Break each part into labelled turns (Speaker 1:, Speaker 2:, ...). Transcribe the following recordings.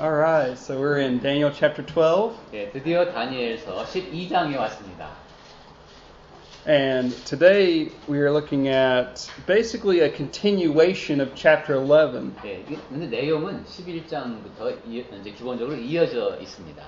Speaker 1: All right, so we're in Daniel chapter 12,
Speaker 2: 네, 드디어 다니엘서 12장에 왔습니다.
Speaker 1: and today we are looking at basically a continuation of chapter 11.
Speaker 2: 네, 근데 내용은 11장부터 이제 기본적으로 이어져 있습니다.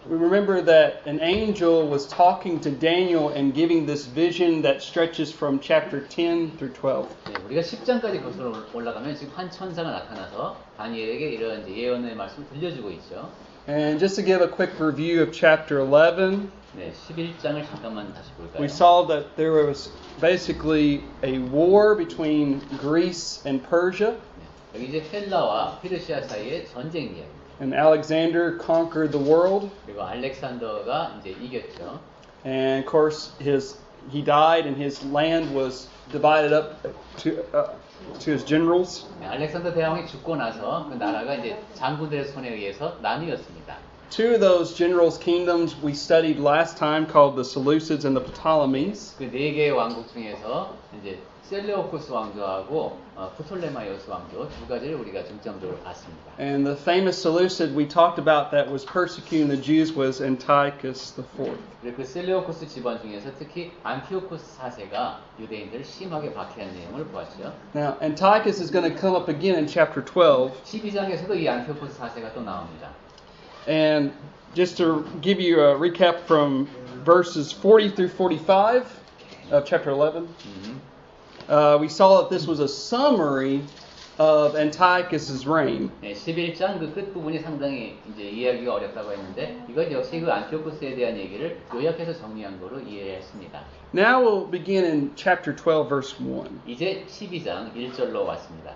Speaker 1: We remember that an angel was talking to Daniel and giving this vision that stretches from chapter 10 through 12.
Speaker 2: 네, 우리가 10장까지 거슬러 올라가면 지금 한 천사가 나타나서 다니엘에게 이런 이제 예언의 말씀을 들려주고 있죠.
Speaker 1: And just to give a quick review of chapter 11,
Speaker 2: 네, 11장을 잠깐만 다시 볼까요?
Speaker 1: we saw that there was basically a war between Greece and Persia,
Speaker 2: 네, 여기 이제 헬라와 페르시아 사이의 전쟁 이야기.
Speaker 1: and Alexander conquered the world.
Speaker 2: 그리고 알렉산더가 이제 이겼죠.
Speaker 1: And of course, he died, and his land was divided up to his generals.
Speaker 2: 네, 알렉산더 대왕이 죽고 나서 그 나라가 이제 장군들의 손에 의해서 나뉘었습니다.
Speaker 1: Two of those generals' kingdoms we studied last time, called the Seleucids and the Ptolemies.
Speaker 2: 그 네 개의 왕국 중에서 이제 셀레오코스 왕조하고 프톨레마이오스 왕조 두 가지를 우리가 중점적으로 봤습니다.
Speaker 1: And the famous Seleucid we talked about that was persecuting the Jews was Antiochus IV.
Speaker 2: 그리고 그 셀레오코스 집안 중에서 특히 안티오코스 4세가 유대인들을 심하게 박해한 내용을 보았죠.
Speaker 1: Now, Antiochus is going to come up again in chapter 12.
Speaker 2: 12장에서도 이 안티오코스 4세가 또 나옵니다.
Speaker 1: And just to give you a recap from verses 40 through 45 of chapter 11, we saw that this was a summary of Antiochus's reign.
Speaker 2: 네, 11장 그 끝부분이 상당히 이제 이해하기가 어렵다고 했는데 이건 역시 그 안티오코스에 대한 얘기를 요약해서 정리한 거로 이해했습니다.
Speaker 1: Now we'll begin in chapter 12, verse 1.
Speaker 2: 이제 12장 1절로 왔습니다.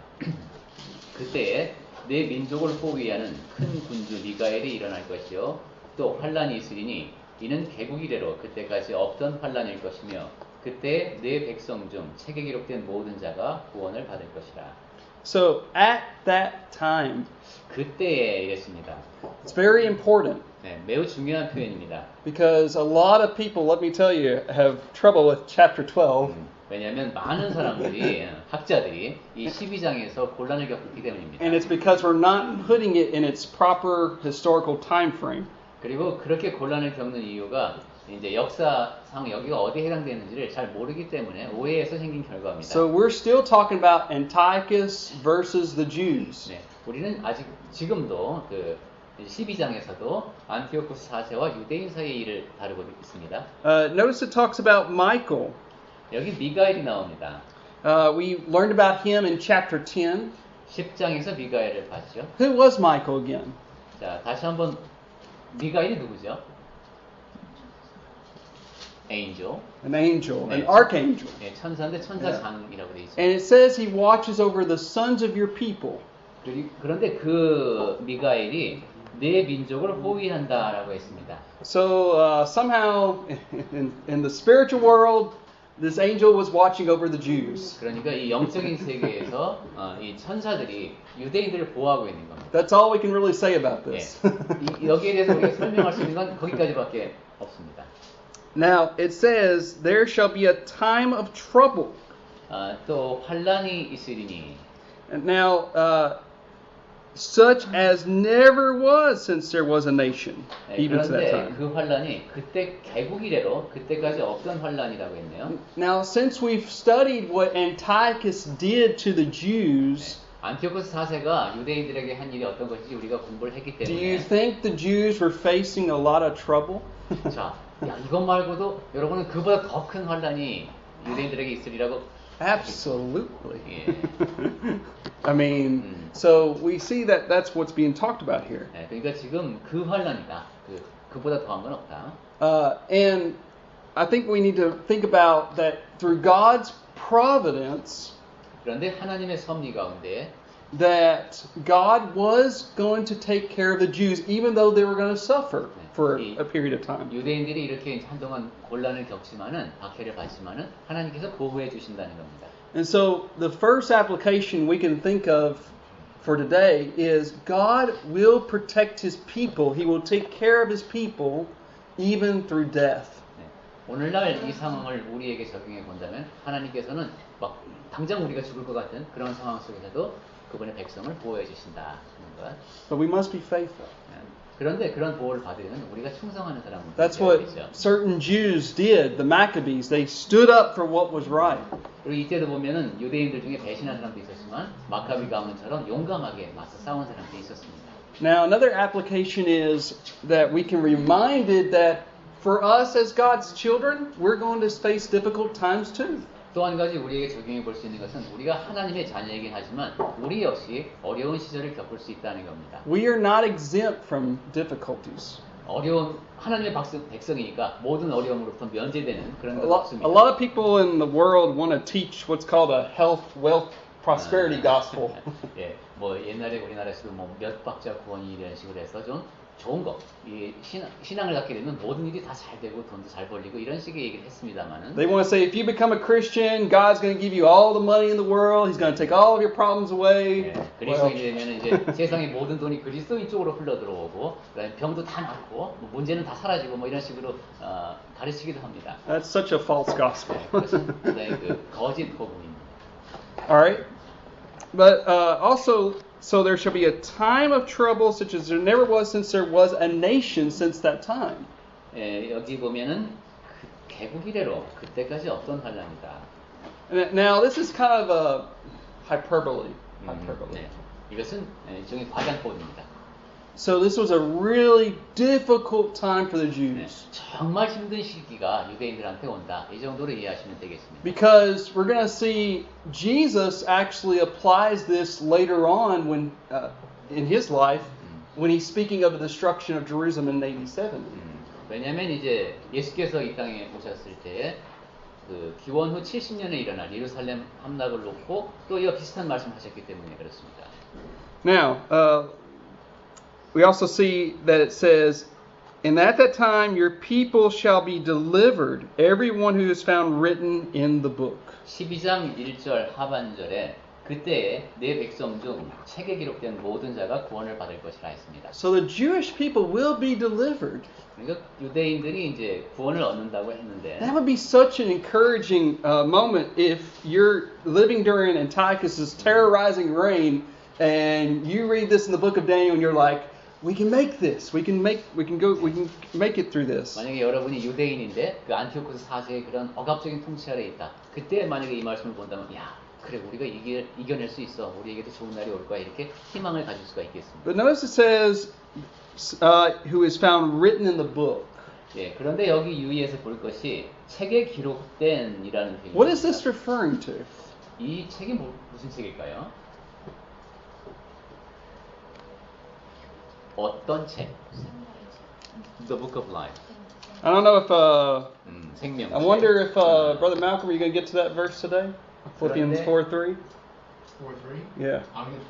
Speaker 2: 그때에 내 민족을 호위하는 큰 군주 미가엘이 일어날 것이요 또 환란이 있으리니 이는 개국 이래로 그때까지 없던 환란일 것이며 그때 내 백성 중 책에 기록된 모든 자가 구원을 받을 것이라.
Speaker 1: So at that time,
Speaker 2: 그때에 이랬습니다.
Speaker 1: it's very important
Speaker 2: 네, 매우 중요한 표현입니다.
Speaker 1: because a lot of people, let me tell you, have trouble with chapter 12.
Speaker 2: 왜냐하면 많은 사람들이 학자들이 이 12장에서 곤란을 겪기 때문입니다.
Speaker 1: And it's because we're not putting it in its proper historical time frame.
Speaker 2: 그리고 그렇게 곤란을 겪는 이유가 이제 역사상 여기가 어디에 해당되는지를 잘 모르기 때문에 오해에서 생긴 결과입니다.
Speaker 1: So we're still talking about Antiochus versus the Jews.
Speaker 2: 네, 우리는 아직 지금도 그 12장에서도 안티오코스 4세와 유대인 사이의 일을 다루고 있습니다.
Speaker 1: Notice it talks about Michael.
Speaker 2: 여기 미가엘이 나옵니다.
Speaker 1: We learned about him in chapter 10.
Speaker 2: 10장에서 미가엘을 봤죠.
Speaker 1: Who was Michael again?
Speaker 2: 자, 다시 한번 미가엘이 누구죠? angel.
Speaker 1: An angel,
Speaker 2: 네.
Speaker 1: an archangel.
Speaker 2: 네, 천사인데 천사장이라고 되어 있죠.
Speaker 1: And it says he watches over the sons of your people.
Speaker 2: 그런데 그 미가엘이 내 민족을 호위한다라고 했습니다.
Speaker 1: So somehow in the spiritual world, this angel was watching over the Jews.
Speaker 2: 그러니까 이 영적인 세계에서 이 천사들이 유대인들을 보호하고 있는 겁니다.
Speaker 1: That's all we can really say about this.
Speaker 2: 여기에 대해서 우리가 설명할 수 있는 건 거기까지밖에 없습니다.
Speaker 1: Now it says there shall be a time of trouble.
Speaker 2: 또 환란이 있으리니.
Speaker 1: Now such as never was since there was a nation, even to that
Speaker 2: 그런데
Speaker 1: time.
Speaker 2: 그 환란이 그때 개국 이래로 그때까지 없던 환란이라고 했네요.
Speaker 1: Now since we've studied what Antiochus did to the Jews,
Speaker 2: 안티오코스 4세가 유대인들에게 한 일이 어떤 것인지 우리가 공부를 했기
Speaker 1: do you
Speaker 2: 때문에
Speaker 1: think the Jews were facing a lot of trouble?
Speaker 2: 자, 이것 말고도 여러분은 그보다 더 큰 환란이 유대인들에게 있으리라고
Speaker 1: Absolutely.
Speaker 2: 예.
Speaker 1: I mean, so we see that that's what's being talked about here.
Speaker 2: 네, 그러니까 지금 그 환란이다. 그보다 더한 건 없다.
Speaker 1: And I think we need to think about that through God's providence,
Speaker 2: 그런데 하나님의 섭리 가운데
Speaker 1: that God was going to take care of the Jews even though they were going to suffer for a period of time.
Speaker 2: 유대인들이 이렇게 한동안 곤란을 겪지만은 박해를 받지만은 하나님께서 보호해 주신다는 겁니다.
Speaker 1: And so the first application we can think of for today is God will protect his people. He will take care of his people even through death.
Speaker 2: 네, 오늘날 이 상황을 우리에게 적용해 본다면 하나님께서는 막 당장 우리가 죽을 것 같은 그런 상황 속에서도 그분의 백성을 보호해 주신다 하는 것.
Speaker 1: But we must be faithful.
Speaker 2: 그런데 그런 보호를 받으려면 우리가 충성하는 사람은
Speaker 1: That's
Speaker 2: 되어야
Speaker 1: what
Speaker 2: 되죠.
Speaker 1: certain Jews did, the Maccabees. They stood up for what was right.
Speaker 2: 그리고 이때도 보면은 유대인들 중에 배신한 사람도 있었지만 마카비 가문처럼 용감하게 맞서 싸운 사람도 있었습니다.
Speaker 1: Now, another application is that we can be reminded that for us as God's children, we're going to face difficult times too.
Speaker 2: 또 한 가지 우리에게 적용해 볼 수 있는 것은 우리가 하나님의 자녀이긴 하지만 우리 역시 어려운 시절을 겪을 수 있다는 겁니다.
Speaker 1: We are not exempt from difficulties.
Speaker 2: 어려운 하나님의 백성이니까 모든 어려움으로부터 면제되는 그런 것
Speaker 1: A
Speaker 2: 없습니다.
Speaker 1: lot of people in the world want to teach what's called a health, wealth, prosperity gospel.
Speaker 2: 예, 뭐 옛날에 우리나라에서도 뭐 몇 박자 구원이 이런 식으로 해서 좀 좋은 거, 이 신앙을 갖게 되면 모든 일이 다 잘 되고 돈도 잘 벌리고 이런 식의 얘기를 했습니다만은.
Speaker 1: They want to say if you become a Christian, God's going to give you all the money in the world. He's going to take all of your problems away.
Speaker 2: 예, 그리스도인이 되면 이제 세상의 모든 돈이 그리스도인 쪽으로 흘러 들어오고, 그다음에 병도 다 낫고, 뭐 문제는 다 사라지고 뭐 이런 식으로 가르치기도 합니다.
Speaker 1: That's such a false gospel.
Speaker 2: 그것은 굉장히 그 거짓 복음입니다.
Speaker 1: All right. But also, so there shall be a time of trouble such as there never was since there was a nation since that time.
Speaker 2: 예, 여기 보면은 개국 이래로 그때까지 없던 환란이다.
Speaker 1: Now, this is kind of a hyperbole.
Speaker 2: 네, 이것은 일종의 과장법입니다.
Speaker 1: So this was a really difficult time for the Jews.
Speaker 2: 정말 힘든 시기가 유대인들한테 온다. 이 정도로 이해하시면 되겠습니다.
Speaker 1: Because we're going to see Jesus actually applies this later on when in his life when he's speaking of the destruction of Jerusalem in AD 70.
Speaker 2: 왜냐하면 이제 예수께서 이 땅에 오셨을 때 그 기원 후 70년에 일어날 예루살렘 함락을 놓고 또 이와 비슷한 말씀하셨기 때문에 그렇습니다.
Speaker 1: Now, we also see that it says, and at that time your people shall be delivered, everyone who is found written in the book.
Speaker 2: 12장 1절 하반절에 그때에 내 백성 중 책에 기록된 모든 자가 구원을 받을 것이라 했습니다.
Speaker 1: So the Jewish people will be delivered.
Speaker 2: 그러니까 유대인들이 이제 구원을 얻는다고 했는데
Speaker 1: That would be such an encouraging moment if you're living during Antiochus's terrorizing reign and you read this in the book of Daniel and you're like, we can make this. We can make it through this.
Speaker 2: 만약에 여러분이 유대인인데 그 안티오코스 4세의 그런 억압적인 통치 아래 있다. 그때 만약에 이 말씀을 본다면 야, 그래 우리가 이겨낼 수 있어. 우리에게도 좋은 날이 올 거야. 이렇게 희망을 가질 수가 있겠습니다.
Speaker 1: But notice it says who is found written in the book.
Speaker 2: 예, 그런데 여기 유의해서 볼 것이 책에 기록된이라는 표현입니다.
Speaker 1: What is this referring to?
Speaker 2: 이 책이 무슨 책일까요? 어떤 책? The Book of Life.
Speaker 1: I don't know if
Speaker 2: 생명.
Speaker 1: I wonder if Brother Malcolm, are you going to get to that verse today? Philippians 4:3.
Speaker 3: 4:3?
Speaker 1: Yeah.
Speaker 3: I'll get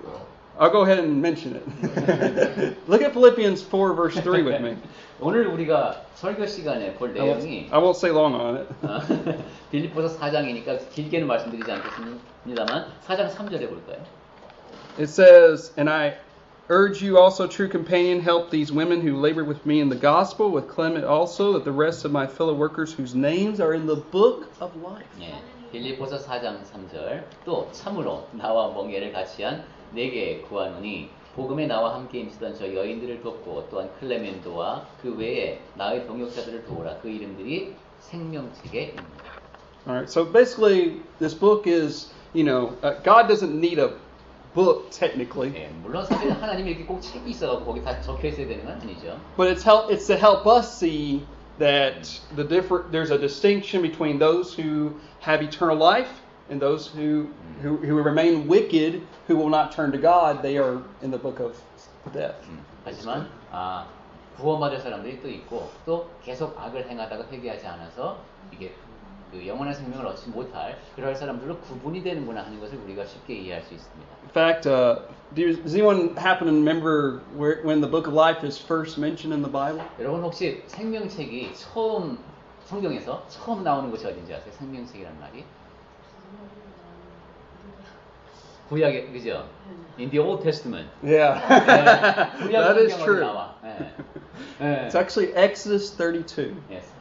Speaker 3: 4:3.
Speaker 1: I'll go ahead and mention it. Look at Philippians 4 verse 3 with me.
Speaker 2: 오늘 우리가 설교 시간에 볼 내용이
Speaker 1: I won't say long on it.
Speaker 2: 빌립보서 4장이니까 길게는 말씀드리지 않겠습니다만 4장 3절에 볼까요?
Speaker 1: It says, and I urge you also, true companion, help these women who labored with me in the gospel, with Clement also, that the rest of my fellow workers whose names are in the book of life.
Speaker 2: 예, 빌립보서 4장 3절 또 참으로 나와 멍에를 같이한 내게 구하노니 복음에 나와 함께 임시던 저 여인들을 돕고 또한 클레멘도와 그 외에 나의 동역자들을 도우라. 그 이름들이 생명책에 있습니다.
Speaker 1: All right, so basically this book is, God doesn't need a book technically,
Speaker 2: 예, 물론 사실 하나님이 이렇게 꼭 책이 있어서 거기 다 적혀 있어야 되는 건 아니죠.
Speaker 1: but it's to help us see that there's a distinction between those who have eternal life and those who remain wicked, who will not turn to God. They are in the book of death.
Speaker 2: 하지만 구원받을 사람들이 또 있고 또 계속 악을 행하다가 회개하지 않아서 이게 그 영원한 생명을 얻지 못할 그럴 사람들로 구분이 되는구나 하는 것을 우리가 쉽게 이해할 수 있습니다.
Speaker 1: In fact, does anyone happen to remember when the book of life is first mentioned in the Bible?
Speaker 2: 여러분 혹시 생명책이 처음 성경에서 처음 나오는 곳이 어딘지 아세요? 생명책이라는 말이 구약에 그죠? In the Old Testament.
Speaker 1: Yeah,
Speaker 2: 네,
Speaker 1: that is
Speaker 2: 성경으로
Speaker 1: true.
Speaker 2: 나와. 네. 네.
Speaker 1: It's actually Exodus 32.
Speaker 2: Yes.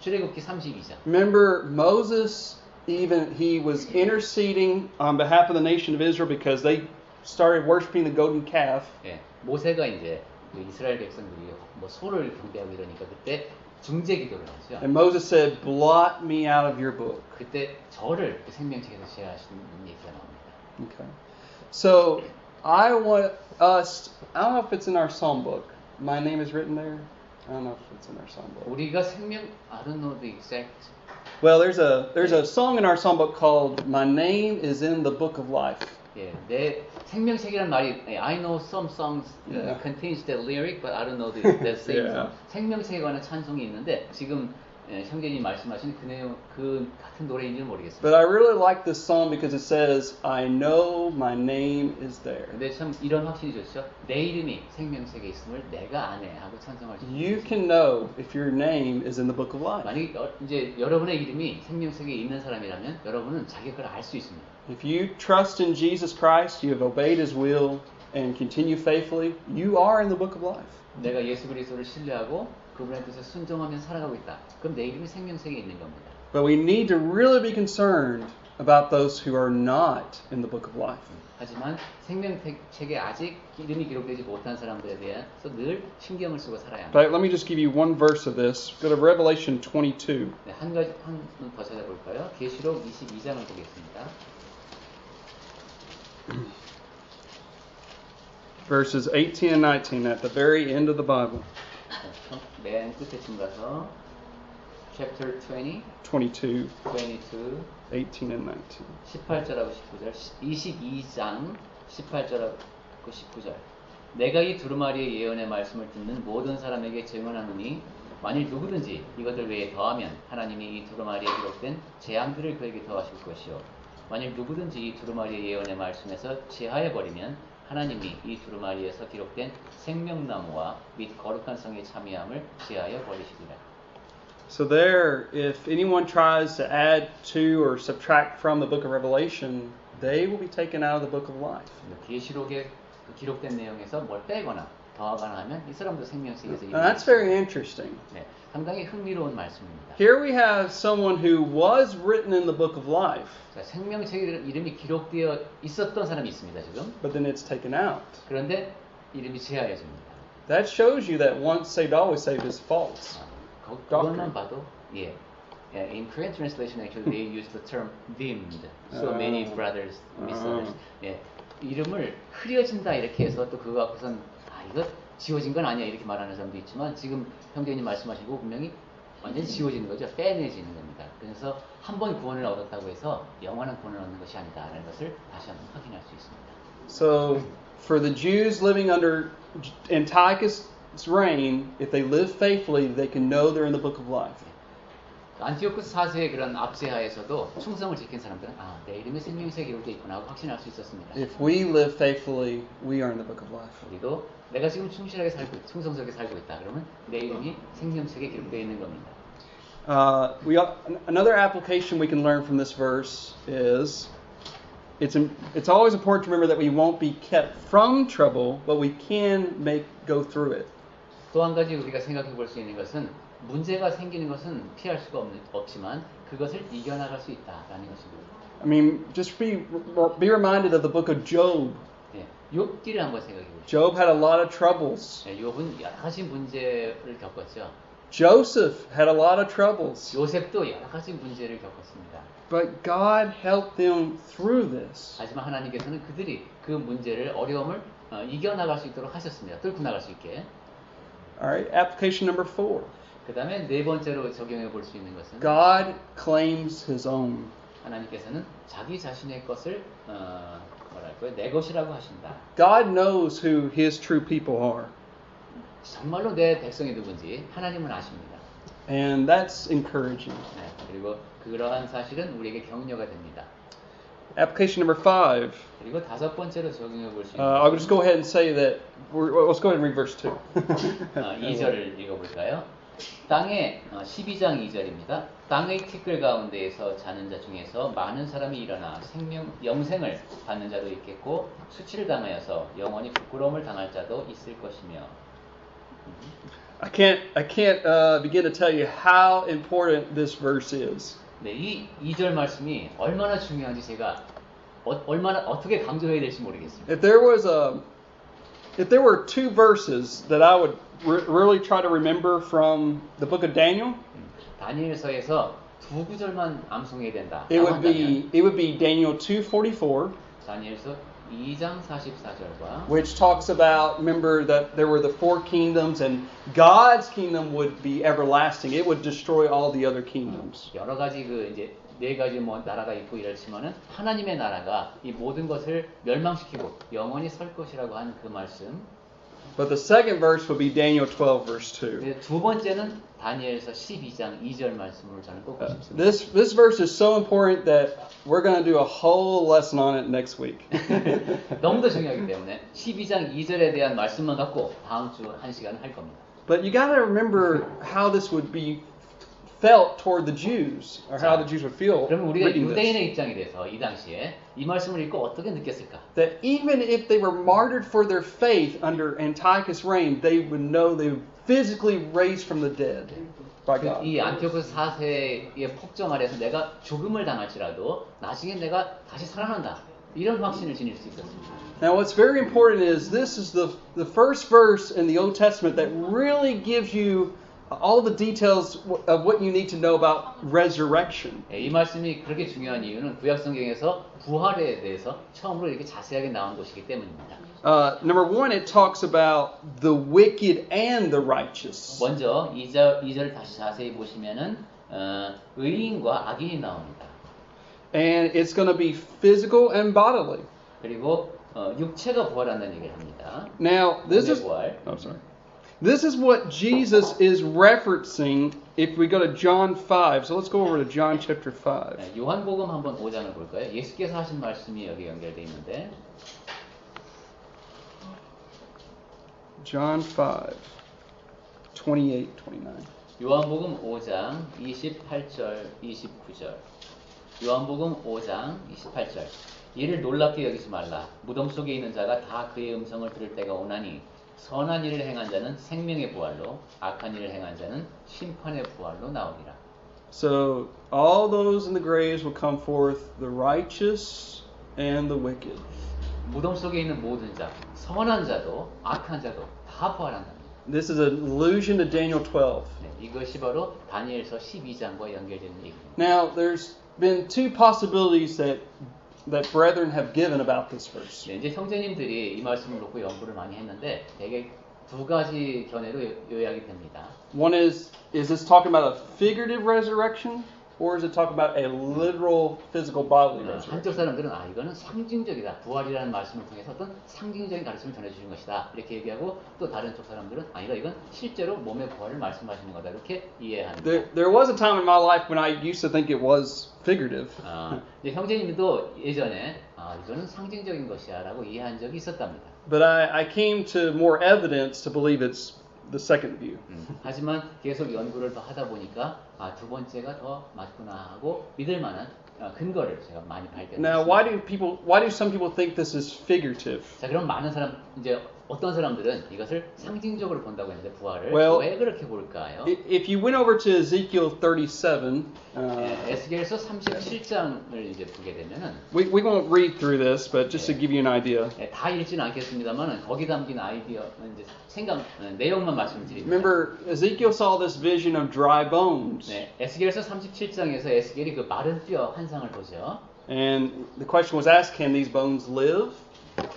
Speaker 2: 출애굽기 32장.
Speaker 1: Remember, Moses he was interceding on behalf of the nation of Israel because they started worshiping the golden calf.
Speaker 2: 예, 모세가 이제 그 이스라엘 백성들이 뭐 소를 경배하고 이러니까 그때 중재 기도를 하죠.
Speaker 1: And Moses said, "Blot me out of your book."
Speaker 2: 그때 저를 그 생명책에서 제하시는 얘기가 나옵니다.
Speaker 1: Okay. So I want us. I don't know if it's in our psalm book. My name is written there. I don't know if it's in our psalm book.
Speaker 2: 우리가 생명 I don't know the exact.
Speaker 1: Well, there's a song in our psalm book called "My Name Is in the Book of Life."
Speaker 2: 예, 내 생명책이라는 말이 I know some songs
Speaker 1: Yeah.
Speaker 2: contains that lyric, but I don't know the same
Speaker 1: Yeah.
Speaker 2: song. 생명책에 관한 찬송이 있는데 지금 형제님 말씀하신 그 내용 그 같은 노래인지는 모르겠습니다.
Speaker 1: But I really like this song because it says, "I know my name is there."
Speaker 2: 근데 참 이런 확신이 좋죠. 내 이름이 생명책에 있음을 내가 아네 하고 찬송할 수
Speaker 1: You
Speaker 2: 있습니다.
Speaker 1: can know if your name is in the Book of Life.
Speaker 2: 만약에 이제 여러분의 이름이 생명책에 있는 사람이라면 여러분은 자기 걸 알 수 있습니다.
Speaker 1: If you trust in Jesus Christ, you have obeyed His will, and continue faithfully, you are in the Book of Life.
Speaker 2: 내가 예수 그리스도를 신뢰하고 그분의 뜻에 순종하며 살아가고 있다. 그럼 내 이름이 생명책에 있는 겁니다.
Speaker 1: But we need to really be concerned about those who are not in the Book of Life.
Speaker 2: 하지만 생명책에 아직 이름이 기록되지 못한 사람들에 대해서 늘 신경을 쓰고 살아야 합니다.
Speaker 1: But let me just give you one verse of this. Go to Revelation 22.
Speaker 2: 네, 한 번 더 찾아볼까요? 계시록 22장을 보겠습니다.
Speaker 1: Verses 18 and 19 at the very end of the Bible.
Speaker 2: 맨 끝에쯤 가서 chapter 20,
Speaker 1: 22,
Speaker 2: 22,
Speaker 1: 18 and 19.
Speaker 2: 18절하고 19절, 22장 18절하고 19절. 내가 이 두루마리의 예언의 말씀을 듣는 모든 사람에게 증언하노니 만일 누구든지 이것들 외에 더하면 하나님이 이 두루마리에 기록된 재앙들을 그에게 더하실 것이요 만일 누구든지 이 두루마리의 예언의 말씀에서 제하여버리면 하나님이 이 두루마리에서 기록된 생명나무와 및 거룩한 성의 참여함을 제하여 버리시리라.
Speaker 1: So there, if anyone tries to add to or subtract from the book of Revelation, they will be taken out of the book of life.
Speaker 2: 계시록에 기록된 내용에서 뭘 빼거나 더하거나 하면 이 사람도 생명책에서
Speaker 1: And that's very interesting.
Speaker 2: 네, 상당히 흥미로운 말씀입니다.
Speaker 1: Here we have someone who was written in the book of life,
Speaker 2: 자, 생명책에 이름이 기록되어 있었던 사람이 있습니다, 지금.
Speaker 1: but then it's taken out.
Speaker 2: 그런데 이름이 제하여집니다.
Speaker 1: That shows you that once saved, always saved is false.
Speaker 2: 그것만 봐도 예. Yeah, in Korean translation, actually, they use the term dimmed. So many brothers misunderstood. 예, 이름을 흐려진다 이렇게 해서 또 그거 갖고선 이거 지워진 건 아니야 이렇게 말하는 사람도 있지만 지금 형제님 말씀하시고 분명히 완전히 지워지는 거죠. 빼내지는 겁니다. 그래서 한 번 구원을 얻었다고 해서 영원한 구원을 얻는 것이 아니다라는 것을 다시 한번 확인할 수 있습니다.
Speaker 1: So, for the Jews living under Antiochus' reign, if they live faithfully, they can know they're in the book of life.
Speaker 2: 안티오쿠스 4세의 그런 압제하에서도 충성을 지킨 사람들은 내 이름이 생명책에 기록되어 있구나 하고 확신할 수 있었습니다.
Speaker 1: If we live faithfully, we are in the book of life.
Speaker 2: 우리도 내가 지금 충실하게 살고 충성스럽게 살고 있다. 그러면 내 이름이 생명책에 기록되어 있는 겁니다.
Speaker 1: Another application we can learn from this verse is it's always important to remember that we won't be kept from trouble, but we can go through it.
Speaker 2: 또 한 가지 우리가 생각해 볼 수 있는 것은 문제가 생기는 것은 피할 수가 없지만 그것을 이겨나갈 수 있다라는 것입니다.
Speaker 1: I mean, just be reminded of the book of Job.
Speaker 2: 예, 욥기를 한번 생각해 보시죠.
Speaker 1: Job had a lot of troubles.
Speaker 2: 예, 욥은 여러 가지 문제를 겪었죠.
Speaker 1: Joseph had a lot of troubles.
Speaker 2: 요셉도 여러 가지 문제를 겪었습니다.
Speaker 1: But God helped them through this.
Speaker 2: 하지만 하나님께서는 그들이 그 문제를 어려움을 이겨나갈 수 있도록 하셨습니다. 뚫고 나갈 수 있게.
Speaker 1: Alright, application number 4.
Speaker 2: 그 다음에 네 번째로 적용해 볼 수 있는 것은
Speaker 1: God claims His own.
Speaker 2: 하나님께서는 자기 자신의 것을 뭐랄까요? 내 것이라고 하신다.
Speaker 1: God knows who His true people are.
Speaker 2: 정말로 내 백성이 누군지 하나님은 아십니다.
Speaker 1: And that's encouraging.
Speaker 2: 네, 그리고 그러한 사실은 우리에게 격려가 됩니다.
Speaker 1: Application number 5.
Speaker 2: 그리고 다섯 번째로 적용해 볼 수 있는
Speaker 1: I'll just go ahead and say that. Let's go ahead and read verse 2.
Speaker 2: 2절을 읽어볼까요? 땅의 12장 2절입니다. 땅의 티끌 가운데에서 자는 자 중에서 많은 사람이 일어나 영생을 받는 자도 있겠고 수치를 당하여서 영원히 부끄러움을 당할 자도 있을 것이며.
Speaker 1: I can't begin to tell you how important this verse is.
Speaker 2: 네, 이 2절 말씀이 얼마나 중요한지 제가 얼마나 어떻게 강조해야 될지 모르겠습니다.
Speaker 1: If there were two verses that I would really try to remember from the book of Daniel,
Speaker 2: 다니엘서에서 두 구절만 암송해야 된다.
Speaker 1: it would be Daniel 2:44,
Speaker 2: 다니엘서 2장 44절과
Speaker 1: which talks about, remember that there were the four kingdoms and God's kingdom would be everlasting. It would destroy all the other kingdoms.
Speaker 2: 여러 가지 이제 네 가지 나라가 있고 이렇지만은 하나님의 나라가 이 모든 것을 멸망시키고 영원히 설 것이라고 하는 그 말씀.
Speaker 1: But the second verse would be Daniel 12 verse 2.
Speaker 2: 두 번째는 다니엘서 12장 2절 말씀을 저는 꼽고 싶습니다.
Speaker 1: This verse is so important that we're going to do a whole lesson on it next week.
Speaker 2: 너무도 중요하기 때문에 12장 2절에 대한 말씀만 갖고 다음 주 1시간 할 겁니다.
Speaker 1: But you got to remember how this would be felt toward the Jews, or how the Jews would feel
Speaker 2: 그러면 우리가
Speaker 1: reading this.
Speaker 2: 유대인의 입장이 돼서 이 당시에 이 말씀을 읽고 어떻게 느꼈을까?
Speaker 1: That even if they were martyred for their faith under Antiochus' reign, they would know they were physically raised from the dead by God.
Speaker 2: 이 안티오코스 4세의 폭정 아래서 내가 죽음을 당할지라도 나중에 내가 다시 살아난다. 이런 확신을 지닐 수 있었습니다.
Speaker 1: Now what's very important is this is the first verse in the Old Testament that really gives you all the details of what you need to know about resurrection.
Speaker 2: 이 말씀이 그렇게 중요한 이유는 구약 성경에서 부활에 대해서 처음으로 이렇게 자세하게 나온 것이기 때문입니다.
Speaker 1: Number one, it talks about the wicked and the righteous.
Speaker 2: 먼저 2절 다시 자세히 보시면은 의인과 악인이 나옵니다.
Speaker 1: And it's going to be physical and bodily.
Speaker 2: 그리고 육체가 부활한다는 얘기를 합니다.
Speaker 1: Now, this is
Speaker 2: 부활.
Speaker 1: This is what Jesus is referencing if we go to John 5. So let's go over to John chapter 5.
Speaker 2: 네, 요한복음 한번 5장을 볼까요? 예수께서 하신 말씀이 여기 연결되어 있는데
Speaker 1: John 5, 28, 29.
Speaker 2: 요한복음 5장 28절 29절 요한복음 5장 28절 이를 놀랍게 여기지 말라. 무덤 속에 있는 자가 다 그의 음성을 들을 때가 오나니 선한 일을 행한 자는 생명의 부활로 악한 일을 행한 자는 심판의 부활로 나오리라.
Speaker 1: So all those in the graves will come forth, the righteous and the wicked.
Speaker 2: 무덤 속에 있는 모든 자, 선한 자도 악한 자도 다 부활한다.
Speaker 1: This is an allusion to Daniel 12.
Speaker 2: 네, 이것이 바로 다니엘서 12장과 연결되는 얘기입니다.
Speaker 1: Now, there's been two possibilities that brethren have given about this verse.
Speaker 2: 네, 이제 형제님들이 이 말씀을 놓고 연구를 많이 했는데 대개 두 가지 견해로 요약이 됩니다.
Speaker 1: One is this talking about a figurative resurrection, or is it talking about a literal physical bodily resurrection?
Speaker 2: 한쪽 사람들은 이거는 상징적이다. 부활이라는 말씀을 통해서 어떤 상징적인 가르침을 전해주신 것이다. 이렇게 얘기하고 또 다른 쪽 사람들은 아니다. 이건 실제로 몸의 부활을 말씀하시는 거다. 이렇게 이해합니다.
Speaker 1: There was a time in my life when I used to think it was figurative.
Speaker 2: 이제 형제님도 예전에 이거는 상징적인 것이야라고 이해한 적이 있었답니다.
Speaker 1: But I came to more evidence to believe it's the second view.
Speaker 2: 하지만 계속 연구를 더 하다 보니까 두 번째가 더 맞구나 하고 믿을 만한 근거를 제가 많이 발견했습니다.
Speaker 1: Now, why do some people think this is figurative?
Speaker 2: 자, 그럼 많은 사람 이제 어떤 사람들은 이것을 상징적으로 본다고 했는데 부활을
Speaker 1: Well,
Speaker 2: 왜 그렇게 볼까요?
Speaker 1: If you went over to Ezekiel 37,
Speaker 2: 에스겔서 37장을 이제 보게 되면은
Speaker 1: we won't read through this, but just to give you an idea.
Speaker 2: 다 읽지는 않겠습니다만은 거기 담긴 아이디어 이제 내용만 말씀드립니다.
Speaker 1: Remember, Ezekiel saw this vision of dry bones.
Speaker 2: 네, 에스겔서 37장에서 에스겔이 그 마른 뼈 환상을 보죠.
Speaker 1: And the question was asked, can these bones live?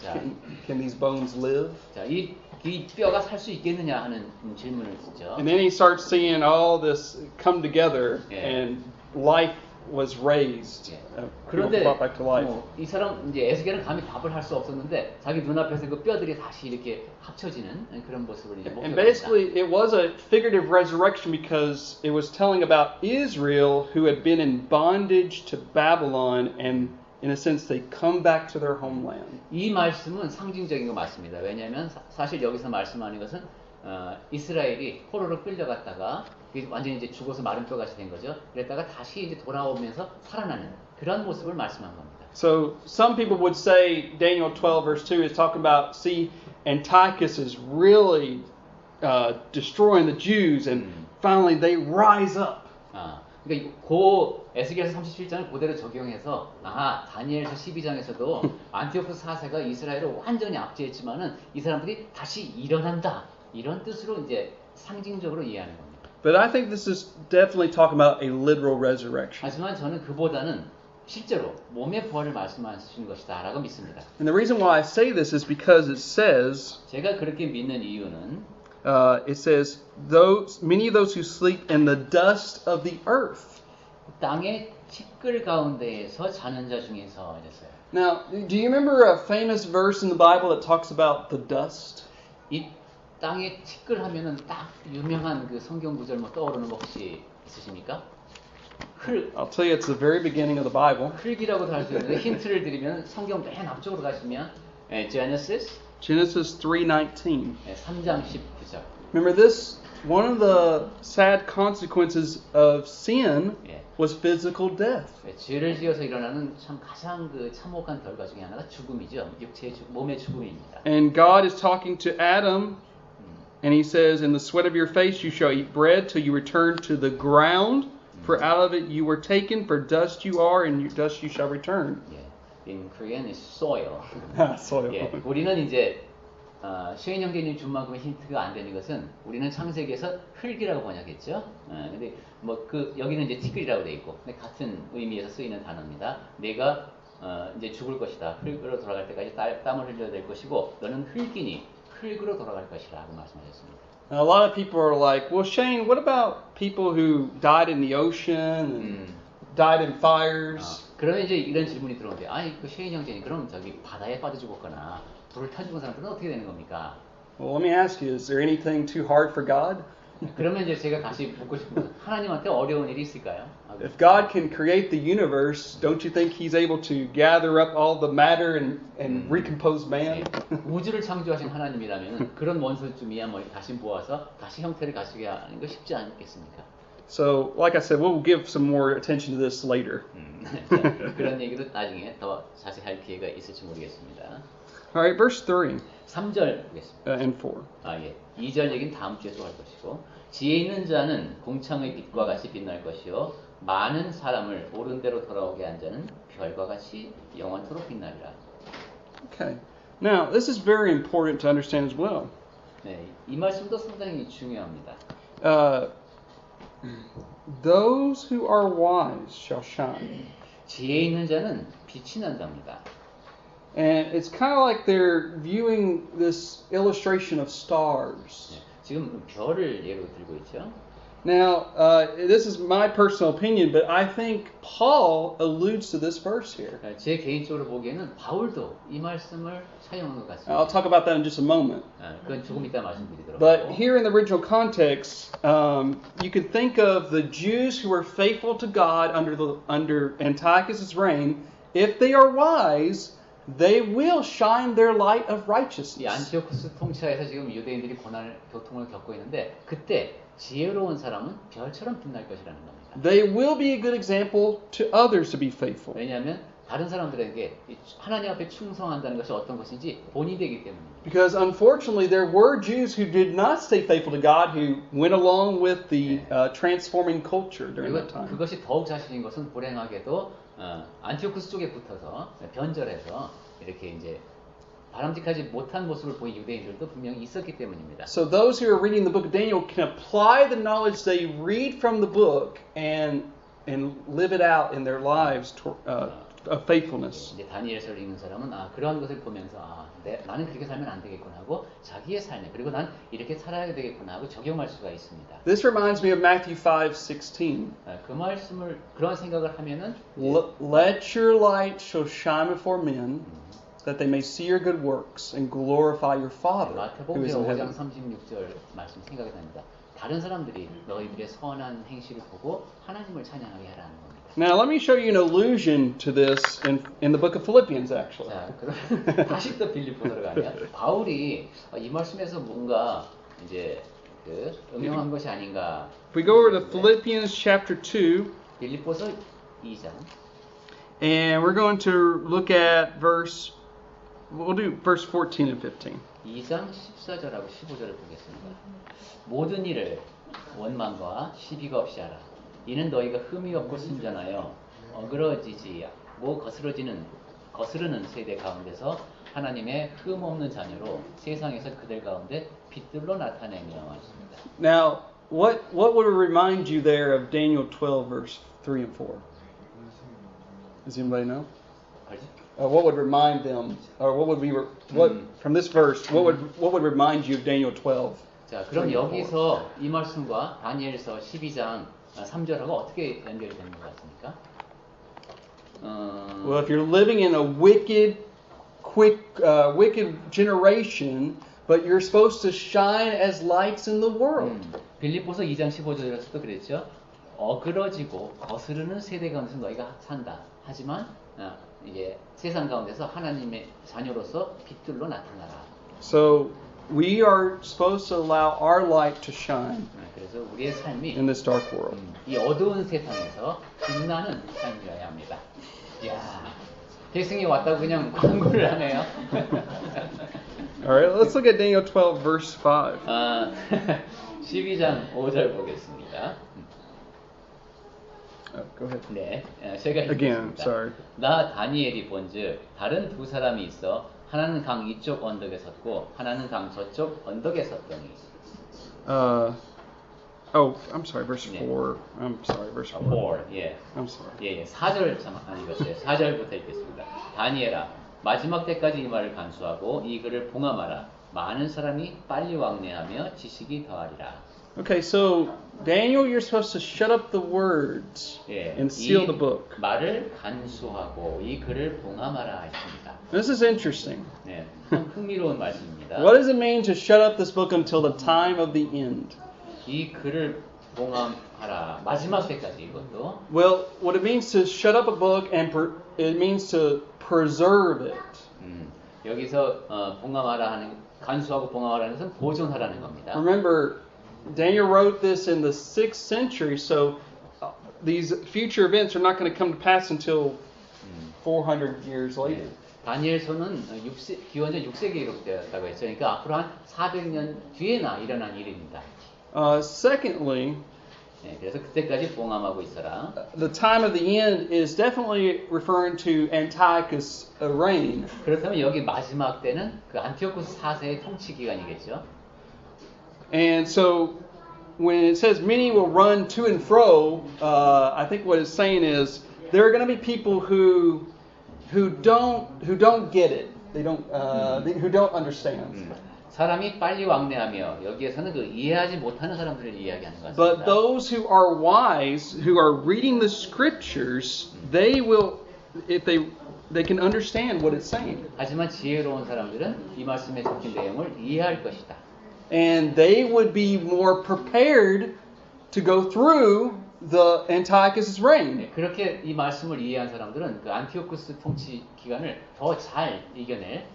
Speaker 2: 자,
Speaker 1: Can these bones live?
Speaker 2: 자, 이 뼈가 살 수 있겠느냐 하는 질문을 듣죠.
Speaker 1: And then he starts seeing all this come together,
Speaker 2: Yeah.
Speaker 1: and life was raised. People
Speaker 2: 그런데
Speaker 1: brought back to life.
Speaker 2: 이 사람 이제 에스겔은 감히 답을 할 수 없었는데 자기 눈앞에서 그 뼈들이 다시 이렇게 합쳐지는 그런 모습을 이제
Speaker 1: And
Speaker 2: 목격합니다.
Speaker 1: basically, it was a figurative resurrection because it was telling about Israel who had been in bondage to Babylon, and in a sense, they come back to their homeland.
Speaker 2: 이 말씀은 상징적인 거 맞습니다. 왜냐하면 사실 여기서 말씀하는 것은 이스라엘이 포로로 끌려갔다가 완전히 이제 죽어서 마른 뼈같이 된 거죠. 그랬다가 다시 이제 돌아오면서 살아나는 그런 모습을 말씀한 겁니다.
Speaker 1: So some people would say Daniel 12 verse 2 is talking about, see, Antiochus is really destroying the Jews, and finally they rise up.
Speaker 2: 그러니까 그 에스겔서 37장을 그대로 적용해서 다니엘서 12장에서도 안티오쿠스 4세가 이스라엘을 완전히 압제했지만은 이 사람들이 다시 일어난다 이런 뜻으로 이제 상징적으로 이해하는 겁니다.
Speaker 1: But I think this is definitely talking about a literal resurrection.
Speaker 2: 하지만 저는 그보다는 실제로 몸의 부활을 말씀하시는 것이다라고 믿습니다.
Speaker 1: And the reason why I say this is because it says,
Speaker 2: 제가 그렇게 믿는 이유는
Speaker 1: it says, many of those who sleep in the dust of the earth.
Speaker 2: 땅의 티끌 가운데에서 자는 자 중에서 이랬어요.
Speaker 1: Now, do you remember a famous verse in the Bible that talks about the dust?
Speaker 2: 이 땅에 티끌 하면은 딱 유명한 그 성경 구절 뭐 떠오르는 거 혹시 있으십니까?
Speaker 1: I'll tell you, it's the very beginning of the Bible.
Speaker 2: 흙이라고도 할 수 있는데 힌트를 드리면 성경 맨 앞쪽으로 가시면 Genesis
Speaker 1: Genesis 3:19.
Speaker 2: 3장 19절.
Speaker 1: Remember this? One of the sad consequences of sin was physical death.
Speaker 2: 죄를 지어서 일어나는 참 가장 그 참혹한 결과 중에 하나가 죽음이죠. 육체의 몸의 죽음입니다.
Speaker 1: And God is talking to Adam, and He says, "In the sweat of your face you shall eat bread till you return to the ground, for out of it you were taken, for dust you are, and dust you shall return."
Speaker 2: In Korean is soil.
Speaker 1: soil.
Speaker 2: 예, 우리는 이제 쉐인 형제님 준 만큼의 힌트가 안 되는 것은 우리는 창세기에서 흙이라고 번역했죠. 근데 뭐 그 여기는 이제 티끌이라고 돼 있고, 근데 같은 의미에서 쓰이는 단어입니다. 내가 이제 죽을 것이다. 흙으로 돌아갈 때까지 땀을 흘려야 될 것이고, 너는 흙이니 흙으로 돌아갈 것이라고 말씀하셨습니다.
Speaker 1: Now, a lot of people are like, "Well, Shane, what about people who died in the ocean and died in fires?"
Speaker 2: 그러면 이제 이런 질문이 들어오는데, 그 쉐인 형제님, 그럼 저기 바다에 빠져 죽었거나 불을 타 죽은 사람들은 어떻게 되는 겁니까?
Speaker 1: Well, let me ask you, is there anything too hard for God?
Speaker 2: 그러면 이제 제가 다시 묻고 싶은 것은 하나님한테 어려운 일이 있을까요?
Speaker 1: If God can create the universe, don't you think He's able to gather up all the matter and recompose man?
Speaker 2: 우주를 창조하신 하나님이라면 그런 원소쯤이야 뭐 다시 모아서 다시 형태를 갖추게 하는 거 쉽지 않겠습니까?
Speaker 1: So, like I said, we'll give some more attention to this later.
Speaker 2: 그런 얘기도 나중에 더 자세히 할 기회가 있을지 모르겠습니다.
Speaker 1: All right, verse 3
Speaker 2: 3절 보겠습니다.
Speaker 1: and 4.
Speaker 2: 2절 얘기는 다음 주에 또 할 것이고, 지혜 있는 자는 공창의 빛과 같이 빛날 것이요 많은 사람을 옳은 대로 돌아오게 한 자는 별과 같이 영원토록 빛나리라.
Speaker 1: Okay. Now, this is very important to understand as well.
Speaker 2: 네, 이 말씀도 상당히 중요합니다.
Speaker 1: Those who are wise shall shine.
Speaker 2: 지혜 있는 자는 빛이 난답니다.
Speaker 1: And it's kind of like they're viewing this illustration of stars.
Speaker 2: 네, 지금 별을 예로 들고 있죠.
Speaker 1: Now, this is my personal opinion, but I think Paul alludes to this verse here.
Speaker 2: 제 개인적으로 보기에는 바울도 이 말씀을 사용한 것 같습니다.
Speaker 1: I'll talk about that in just a moment.
Speaker 2: 그건 조금 이따 말씀드리도록
Speaker 1: But
Speaker 2: 하고.
Speaker 1: here in the original context, you could think of the Jews who were faithful to God under Antiochus' reign. If they are wise, they will shine their light of
Speaker 2: 이
Speaker 1: righteousness.
Speaker 2: 안티오쿠스 통치하에서 지금 유대인들이 고통을 겪고 있는데, 그때 지혜로운 사람은 별처럼 빛날 것이라는 겁니다.
Speaker 1: They will be a good example to others to be faithful.
Speaker 2: 왜냐하면 다른 사람들에게 하나님 앞에 충성한다는 것이 어떤 것인지 본이 되기 때문입니다.
Speaker 1: Because unfortunately, there were Jews who did not stay faithful to God, who went along with the transforming culture during that time.
Speaker 2: 그것이 더욱 자신인 것은 불행하게도 안티오쿠스 쪽에 붙어서 변절해서 이렇게 이제 바람직하지 못한 모습을 보인 유대인들도 분명히 있었기 때문입니다.
Speaker 1: So those who are reading the book of Daniel can apply the knowledge they read from the book and live it out in their lives of faithfulness.
Speaker 2: 이제 다니엘서를 읽는 사람은 그런 것을 보면서 나는 그렇게 살면 안 되겠구나 하고 자기의 삶에 그리고 난 이렇게 살아야 되겠구나 하고 적용할 수가 있습니다.
Speaker 1: This reminds me of Matthew 5:16.
Speaker 2: 그 말씀을 그런 생각을 하면은
Speaker 1: Let your light so shine before men that they may see your good works and glorify your Father who
Speaker 2: 마태복음
Speaker 1: is in
Speaker 2: 5장
Speaker 1: heaven.
Speaker 2: 36절 말씀 생각이 납니다. 다른 사람들이 너희들의 선한 행실을 보고 하나님을 찬양하게 하라는 겁니다.
Speaker 1: Now let me show you an allusion to this in the book of Philippians actually.
Speaker 2: 자, 그럼 다시 또 빌립보서로 가면 바울이 이 말씀에서 뭔가 이제 응용한 것이 아닌가.
Speaker 1: If we go over to Philippians chapter 2,
Speaker 2: 빌립보서 2장.
Speaker 1: and we're going to look at we'll do verse 14 and 15.
Speaker 2: 2장 14절하고 15절을 보겠습니다. 모든 일을 원망과 시비가 없이 하라. 이는 너희가 흠이 없고 순전하여 어그러지지 않고 거스르는 세대 가운데서 하나님의 흠 없는 자녀로 세상에서 그들 가운데 빛들로 나타내며 하십니다.
Speaker 1: Now, what would remind you there of Daniel 12, verse 3 and 4? Does anybody know? What would remind them, or what would be from this verse? What would remind you of Daniel 12?
Speaker 2: 자, 그럼 여기서 이 말씀과 다니엘서 12장 3절하고 어떻게 연결이 되는 것 같습니까?
Speaker 1: Well, if you're living in a wicked generation, but you're supposed to shine as lights in the world.
Speaker 2: 빌립보서 2장 15절에서도 그랬죠. 어그러지고 거스르는 세대 가운데서 너희가 산다. 하지만 이제 세상 가운데서 하나님의 자녀로서 빛들로 나타나라.
Speaker 1: So we are supposed to allow our light to shine
Speaker 2: 그래서 우리의 삶이
Speaker 1: in this dark world.
Speaker 2: 이 어두운 세상에서 빛나는 삶이어야 합니다. 이야, 대승이 왔다고 그냥 광고를 하네요.
Speaker 1: Alright, let's look at Daniel 12, verse 5.
Speaker 2: 12장 5절 보겠습니다.
Speaker 1: Go ahead.
Speaker 2: 네, 제가
Speaker 1: Again,
Speaker 2: 읽겠습니다.
Speaker 1: sorry.
Speaker 2: 나 다니엘이 본즉 다른 두 사람이 있어 하나는 강 이쪽 언덕에 섰고 하나는 강 저쪽 언덕에 섰더니.
Speaker 1: I'm sorry, verse 4. I'm sorry, verse 4.
Speaker 2: 4, 예.
Speaker 1: I'm sorry.
Speaker 2: 예, 4절 안 읽었어요. 4절부터 읽겠습니다. 다니엘아, 마지막 때까지 이 말을 간수하고 이 글을 봉함하라. 많은 사람이 빨리 왕래하며 지식이 더하리라.
Speaker 1: Okay, so Daniel, you're supposed to shut up the words
Speaker 2: 예,
Speaker 1: and seal
Speaker 2: 이
Speaker 1: the book.
Speaker 2: 말을 간수하고 이 글을 봉함하라 했습니다.
Speaker 1: This is interesting.
Speaker 2: 네, 참 흥미로운 말씀입니다.
Speaker 1: What does it mean to shut up this book until the time of the end?
Speaker 2: 이 글을 봉함하라. 마지막 때까지 이것도.
Speaker 1: Well, what it means to shut up a book it means to preserve it.
Speaker 2: 여기서 봉함하라 하는 간수하고 봉함하라는 것은 보존하라는 겁니다.
Speaker 1: Remember, Daniel wrote this in the 6th century, so these future events are not going to come to pass until 400 years later.
Speaker 2: 다니엘서는 기원전 6세기에 기록되었다고 했죠. 그러니까 앞으로 한 400년 뒤에나 일어난 일입니다.
Speaker 1: Secondly,
Speaker 2: 네, 그래서 그때까지 봉함하고 있어라.
Speaker 1: the time of the end is definitely referring to Antiochus' reign.
Speaker 2: 그렇다면 여기 마지막 때는 그 안티오쿠스 4세의 통치 기간이겠죠.
Speaker 1: And so when it says many will run to and fro, I think what it's saying is there are going to be people who don't get it. They don't who don't understand.
Speaker 2: 사람이 빨리 왕래하며 여기에서는 그 이해하지 못하는 사람들을 이야기하는 것
Speaker 1: But
Speaker 2: 같습니다.
Speaker 1: those who are wise, who are reading the scriptures, they will, if they can understand what it's saying.
Speaker 2: 하지만 지혜로운 사람들은 이 말씀에 적힌 내용을 이해할 것이다.
Speaker 1: And they would be more prepared to go through the Antiochus' reign.
Speaker 2: 네, 그렇게 이 말씀을 이해한 사람들은 그 안티오쿠스 통치 기간을 더 잘 이겨낼,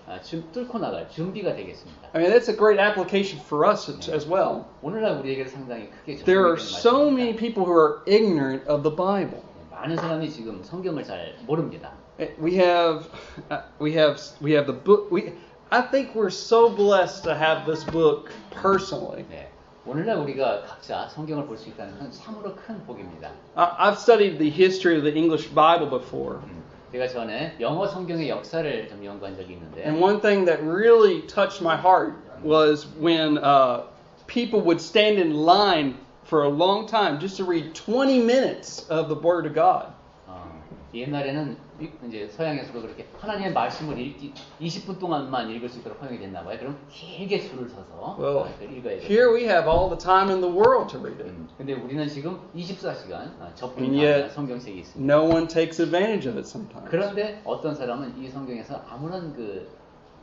Speaker 2: 뚫고 나갈 준비가 되겠습니다.
Speaker 1: I mean, that's a great application for us as well.
Speaker 2: 오늘날 우리에게도 상당히 크게 적용이
Speaker 1: There
Speaker 2: 되는
Speaker 1: are so many
Speaker 2: 말씀입니다.
Speaker 1: people who are ignorant of the Bible.
Speaker 2: 많은 사람이 지금 성경을 잘 모릅니다.
Speaker 1: We have the book. I think we're so blessed to have this book personally.
Speaker 2: 네, 오늘날 우리가 각자 성경을 볼 수 있다는 건 참으로 큰 복입니다.
Speaker 1: I've studied the history of the English Bible before.
Speaker 2: 제가 전에 영어 성경의 역사를 좀 연구한 적이 있는데
Speaker 1: And one thing that really touched my heart was when people would stand in line for a long time just to read 20 minutes of the Word of God.
Speaker 2: 옛날에는 이제 서양에서도 그렇게 하나님의 말씀을 읽기 20분 동안만 읽을 수 있도록 허용이 됐나 봐요. 그럼 길게 줄을 서서 읽어야 돼요.
Speaker 1: Here we have all the time in the world to read it.
Speaker 2: 근데 우리는 지금 24시간 접근
Speaker 1: And yet,
Speaker 2: 가능한 성경책이 있습니다.
Speaker 1: no one takes advantage of it sometimes.
Speaker 2: 그런데 어떤 사람은 이 성경에서 아무런 그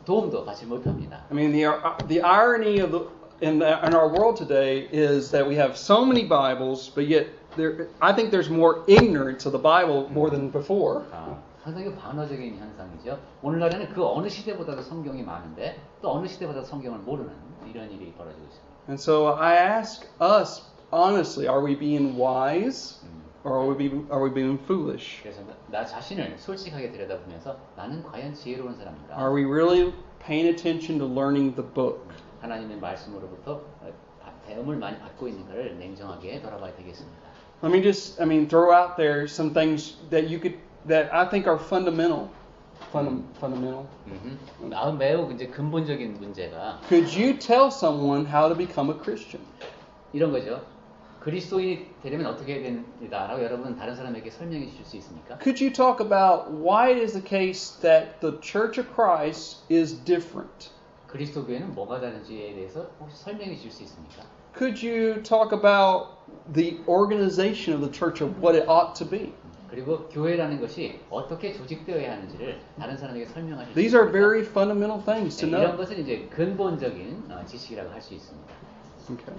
Speaker 2: 도움도 받지 못합니다.
Speaker 1: I mean, the irony of in our world today is that we have so many Bibles, but yet I think there's more ignorance of the Bible more than before.
Speaker 2: 상당히 반어적인 현상이죠. 오늘날에는 그 어느 시대보다도 성경이 많은데 또 어느 시대보다도 성경을 모르는 이런 일이 벌어지고 있습니다.
Speaker 1: And so I ask us honestly, are we being wise or are we being foolish?
Speaker 2: 그래서 나 자신을 솔직하게 들여다보면서 나는 과연 지혜로운 사람인가?
Speaker 1: Are we really paying attention to learning the book?
Speaker 2: 하나님의 말씀으로부터 배움을 많이 받고 있는가를 냉정하게 돌아봐야 되겠습니다.
Speaker 1: Let me just, throw out there some things that I think are fundamental. Fundamental.
Speaker 2: 매우 이제 근본적인 문제가
Speaker 1: Could you tell someone how to become a Christian?
Speaker 2: 이런 거죠. 그리스도인이 되려면 어떻게 해야 됩니다라고 여러분 다른 사람에게 설명해 주실 수 있습니까?
Speaker 1: Could you talk about why it is the case that the Church of Christ is different?
Speaker 2: 그리스도 교회는 뭐가 다른지에 대해서 혹시 설명해 주실 수 있습니까?
Speaker 1: Could you talk about the organization of the church of what it ought to be?
Speaker 2: 그리고 교회라는 것이 어떻게 조직되어야 하는지를 다른 사람에게 설명하실 수
Speaker 1: These are
Speaker 2: 있습니까?
Speaker 1: very fundamental things to
Speaker 2: 이런
Speaker 1: know.
Speaker 2: 것은 이제 근본적인 지식이라고 할 수 있습니다.
Speaker 1: Okay.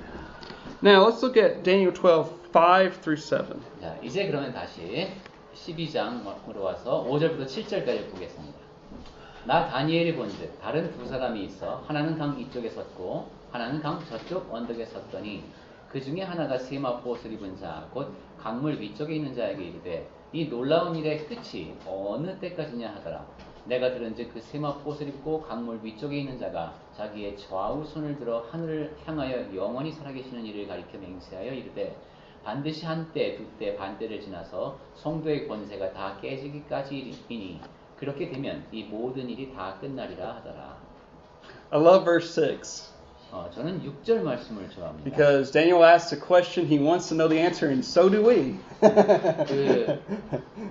Speaker 1: Now let's look at Daniel 12, 5 through 7.
Speaker 2: 자, 이제 그러면 다시 12장으로 와서 5절부터 7절까지 보겠습니다. 나 다니엘이 본즉 다른 두 사람이 있어 하나는 강 이쪽에 섰고 하나는 강 저쪽 언덕에 섰더니 그 중에 하나가 세마포 옷을 입은 자 곧 강물 위쪽에 있는 자에게 이르되 이 놀라운 일의 끝이 어느 때까지냐 하더라. 내가 들은즉 그 세마포 옷을 입고 강물 위쪽에 있는 자가 자기의 좌우 손을 들어 하늘을 향하여 영원히 살아계시는 이를 가리켜 맹세하여 이르되 반드시 한때 두때 반때를 지나서 성도의 권세가 다 깨지기까지이니 그렇게 되면 이 모든 일이 다 끝나리라 하더라.
Speaker 1: I love verse 6
Speaker 2: 저는 6절 말씀을 좋아합니다.
Speaker 1: because Daniel asks a question, he wants to know the answer, and so do we.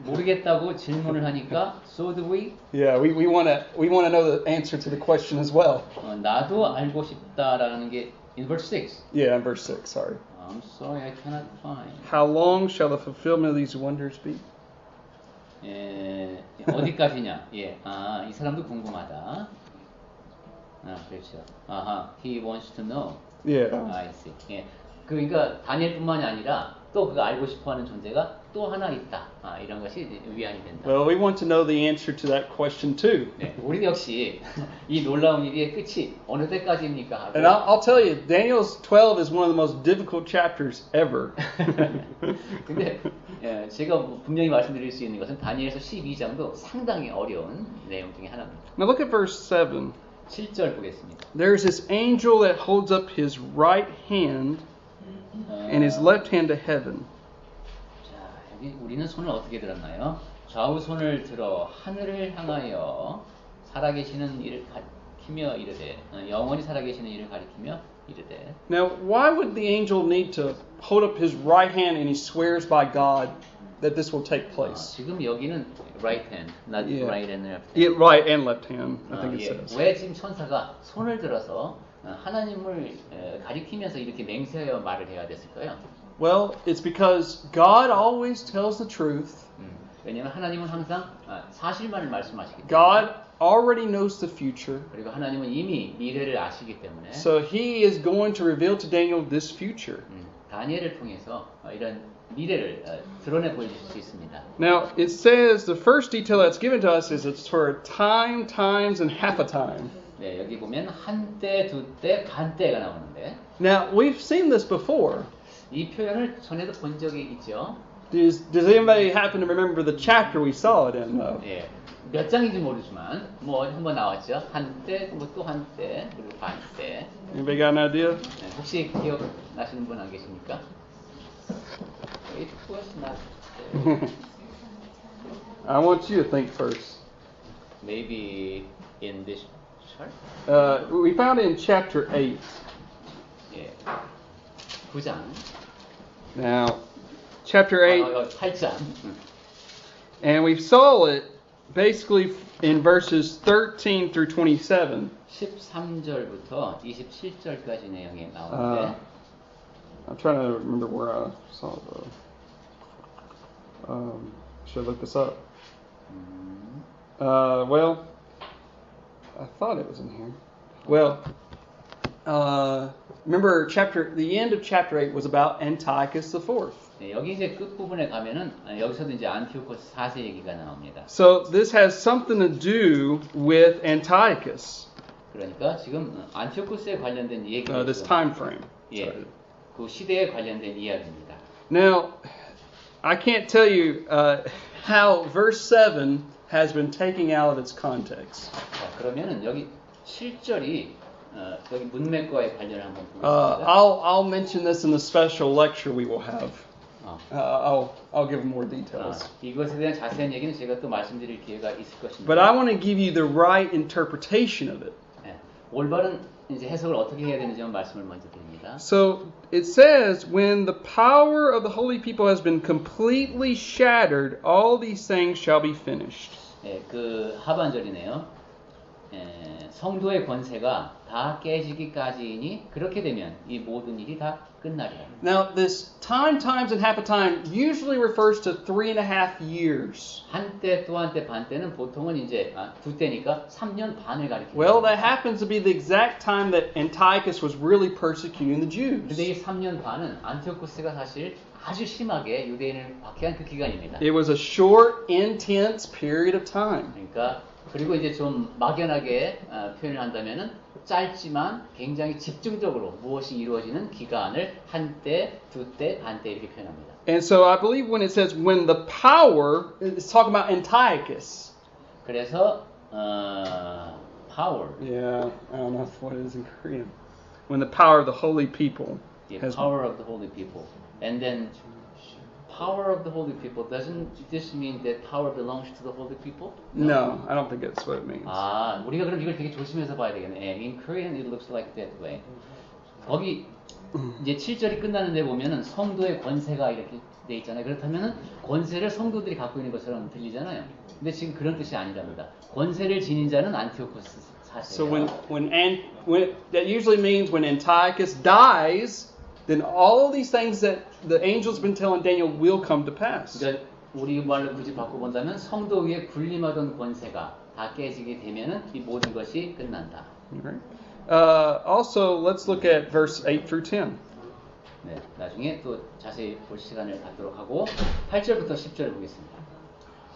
Speaker 2: 모르겠다고 질문을 하니까 so do we.
Speaker 1: Yeah, we want to know the answer to the question as well.
Speaker 2: 나도 알고 싶다라는 게 in verse 6.
Speaker 1: Yeah, in verse 6, sorry.
Speaker 2: I'm sorry, I cannot find.
Speaker 1: How long shall the fulfillment of these wonders be?
Speaker 2: 어디까지냐? 예, 이 사람도 궁금하다. 그렇죠. He wants to know.
Speaker 1: Yeah.
Speaker 2: I see. 예, 그러니까 다니엘뿐만이 아니라 또 그가 알고 싶어하는 존재가 또 하나 있다. 이런 것이 위안이 된다.
Speaker 1: Well, we want to know the answer to that question too.
Speaker 2: 네, 우리 역시 이 놀라운 일의 끝이 어느 때까지입니까? 하고.
Speaker 1: And I'll tell you, Daniel's 12 is one of the most difficult chapters ever.
Speaker 2: 근데 제가 분명히 말씀드릴 수 있는 것은 다니엘서 12장도 상당히 어려운 내용 중에 하나입니다.
Speaker 1: Now look at verse 7.
Speaker 2: 7절 보겠습니다.
Speaker 1: There's this angel that holds up his right hand and his left hand to heaven.
Speaker 2: 자, 여기 우리는 손을 어떻게 들었나요? 좌우 손을 들어 하늘을 향하여 살아계시는 이를 가리키며 이르되 영원히 살아계시는 이를 가리키며 이르되.
Speaker 1: Now, why would the angel need to hold up his right hand and he swears by God that this will take place?
Speaker 2: 지금 여기는 right hand, not
Speaker 1: Yeah.
Speaker 2: right and left hand.
Speaker 1: Yeah, right and left hand, I think it
Speaker 2: 예.
Speaker 1: says.
Speaker 2: 왜 지금 천사가 손을 들어서 하나님을 가리키면서 이렇게 맹세하여 말을 해야 됐을까요?
Speaker 1: Well, it's because God always tells the truth.
Speaker 2: 왜냐하면 하나님은 항상 사실만을 말씀하시기 때문에.
Speaker 1: God already knows the future.
Speaker 2: 그리고 하나님은 이미 미래를 아시기 때문에.
Speaker 1: So he is going to reveal to Daniel this future.
Speaker 2: 다니엘을 통해서 이런 미래를 드러내 보여주실 수 있습니다.
Speaker 1: Now, it says the first detail that's given to us is it's for a time, times, and half a time.
Speaker 2: 네, 여기 보면 한때, 두때, 반때가 나오는데.
Speaker 1: Now, we've seen this before.
Speaker 2: 이 표현을 전에도 본 적이 있죠.
Speaker 1: Does anybody happen to remember the chapter we saw it in, though?
Speaker 2: 예, 몇 장인지 모르지만 뭐 한번 나왔죠. 한때, 뭐 또 한때, 그리고 반때.
Speaker 1: Anybody got an idea?
Speaker 2: 네, 혹시 기억나시는 분 안 계십니까? It was not.
Speaker 1: I want you to think first.
Speaker 2: Maybe in this chart.
Speaker 1: We found it in chapter 8.
Speaker 2: 예, 9장.
Speaker 1: Now, chapter 8,
Speaker 2: 8장.
Speaker 1: and we saw it basically in verses 13 through 27.
Speaker 2: 13절부터 27절까지 내용이 나오는데.
Speaker 1: I'm trying to remember where I saw should I look this up? Well, I thought it was in here. Well, remember the end of chapter 8 was about Antiochus IV.
Speaker 2: 네, 여기 이제 끝 부분에 가면은 여기서도 이제 안티오코스 4세 얘기가 나옵니다.
Speaker 1: So this has something to do with Antiochus.
Speaker 2: 그러니까 지금 안티오코스에 관련된 얘기가
Speaker 1: This time frame.
Speaker 2: 예, 그 시대에 관련된 이야기입니다.
Speaker 1: Now, I can't tell you how verse 7 has been taken out of its context.
Speaker 2: 자, 그러면은 여기 7절이 여기 문맥과의 관련을 한번 보겠습니다.
Speaker 1: I'll mention this in the special lecture we will have. I'll give more details.
Speaker 2: 이것에 대한 자세한 얘기는 제가 또 말씀드릴 기회가 있을 것입니다.
Speaker 1: But I want to give you the right interpretation of it.
Speaker 2: 네, 올바른 이제 해석을 어떻게 해야 되는지 말씀을 먼저 드립니다.
Speaker 1: So it says, when the power of the holy people has been completely shattered, all these things shall be finished.
Speaker 2: 네, 그 하반절이네요. 성도의 권세가 다 깨지기까지이니 그렇게 되면 이 모든 일이 다 끝나리라.
Speaker 1: Now, this times, and half a time usually refers to 3.5 years.
Speaker 2: 한때 또 한때 반때는 보통은 이제 두 때니까 3년 반을 가리킵니다.
Speaker 1: Well, that happens to be the exact time that Antiochus was really persecuting the
Speaker 2: 근데
Speaker 1: Jews.
Speaker 2: 이 3년 반은 안티오코스가 사실 아주 심하게 유대인을 박해한 그 기간입니다.
Speaker 1: It was a short, intense period of time.
Speaker 2: 그러니까 그리고 이제 좀 막연하게 표현을 한다면은 짧지만 굉장히 집중적으로 무엇이 이루어지는 기간을 한때, 두때, 반때 이렇게 표현합니다.
Speaker 1: And so I believe when it says when the power, it's talking about Antiochus.
Speaker 2: 그래서 power,
Speaker 1: Yeah, I don't know what it is in Korean. When the power of the holy people
Speaker 2: the
Speaker 1: has
Speaker 2: power of the holy people, and then power of the holy people, doesn't this mean that power belongs to the holy people?
Speaker 1: No, I don't think that's what it means.
Speaker 2: 우리가 그럼 이걸 되게 조심해서 봐야 되겠네. In Korean it looks like that way. 거기 이제 7절이 끝나는데 보면은 성도의 권세가 이렇게 돼 있잖아요. 그렇다면은 권세를 성도들이 갖고 있는 것처럼 들리잖아요. 근데 지금 그런 뜻이 아니랍니다. 권세를 지닌 자는 안티오코스 사세요.
Speaker 1: So when that usually means when Antiochus dies, then all these things that the angel's been telling Daniel will come to pass.
Speaker 2: 그러니까 우리 말로 굳이 바꿔본다면 성도 위에 군림하던 권세가 다 깨지게 되면은 이 모든 것이 끝난다.
Speaker 1: Okay. Also, let's look at verse 8 through 10.
Speaker 2: 네, 나중에 또 자세히 볼 시간을 갖도록 하고 8절부터 10절 보겠습니다.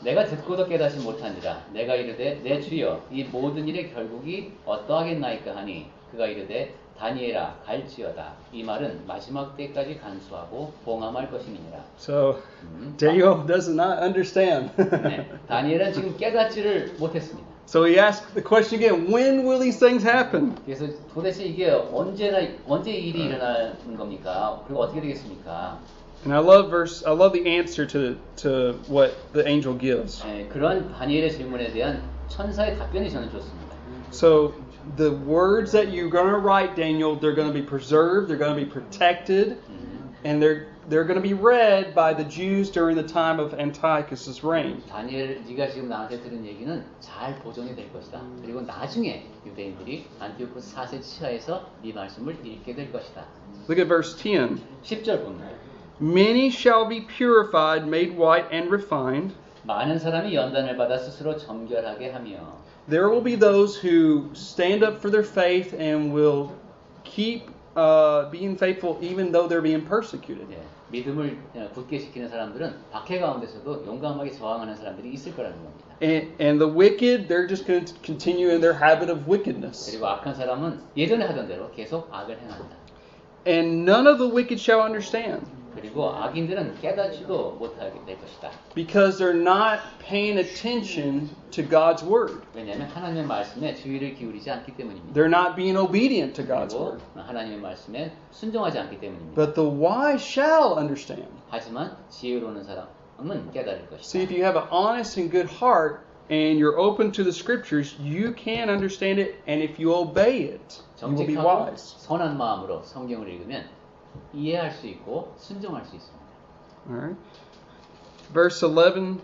Speaker 2: 내가 듣고도 깨닫지 못하니라. 내가 이르되 내 주여 이 모든 일의 결국이 어떠하겠나이까 하니 그가 이르되 다니엘아 갈지어다. 이 말은 마지막 때까지 간수하고 봉함할 것임이니라.
Speaker 1: So Daniel does not understand.
Speaker 2: 네, 다니엘은 지금 깨닫지를 못했습니다.
Speaker 1: So he asks the question again, when will these things happen?
Speaker 2: 그래서 도대체 이게 언제 일이 일어나는 겁니까? 그리고 어떻게 되겠습니까?
Speaker 1: And I love the answer to what the angel gives.
Speaker 2: 네, 그런 다니엘의 질문에 대한 천사의 답변이 저는 좋습니다.
Speaker 1: So the words that you're going to write, Daniel, they're going to be preserved, they're going to be protected, and they're going to be read by the Jews during the time of Antiochus' reign.
Speaker 2: 다니엘, 네가 지금 나한테 들은 얘기는 잘 보존이 될 것이다. 그리고 나중에 유대인들이 안티오코스 4세 치하에서 네 말씀을 읽게 될 것이다.
Speaker 1: Look at verse 10.
Speaker 2: 10절 봅니다.
Speaker 1: Many shall be purified, made white, and refined.
Speaker 2: 많은 사람이 연단을 받아 스스로 정결하게 하며
Speaker 1: There will be those who stand up for their faith and will keep being faithful even though they're being persecuted.
Speaker 2: 예, 믿음을 굳게 지키는 사람들은 박해 가운데서도 용감하게 저항하는 사람들이 있을 거라는 겁니다.
Speaker 1: And the wicked, they're just going to continue in their habit of wickedness.
Speaker 2: 그리고 악한 사람은 예전에 하던 대로 계속 악을 행한다.
Speaker 1: And none of the wicked shall understand.
Speaker 2: 그리고 악인들은 깨닫지도 못하게 될 것이다.
Speaker 1: Because they're not paying attention to God's word.
Speaker 2: 왜냐하면 하나님의 말씀에 주의를 기울이지 않기 때문입니다.
Speaker 1: They're not being obedient to God's
Speaker 2: 그리고
Speaker 1: word.
Speaker 2: 하나님의 말씀에 순종하지 않기 때문입니다.
Speaker 1: But the wise shall understand.
Speaker 2: 하지만 지혜로운 사람은 깨달을
Speaker 1: See, if
Speaker 2: 것이다.
Speaker 1: you have an honest and good heart and you're open to the scriptures, you can understand it, and if you obey it, you will be
Speaker 2: 정직하고
Speaker 1: wise.
Speaker 2: 선한 마음으로 성경을 읽으면 이해할 수 있고 순종할 수 있습니다.
Speaker 1: All right. Verse 11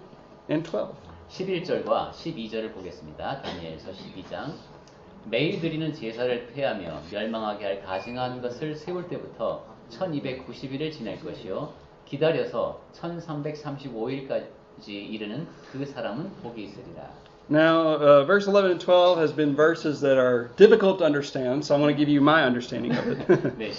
Speaker 1: and 12.
Speaker 2: 11절과 12절을 보겠습니다. 다니엘서 12장. 매일 드리는 제사를 폐하며 멸망하게 할 가증한 것을 세울 때부터 1290일을 지낼 것이요 기다려서 1335일까지 이르는 그 사람은 복이 있으리라.
Speaker 1: Now, verse 11 and 12 has been verses that are difficult to understand, so I want to give you my understanding of it.
Speaker 2: 네,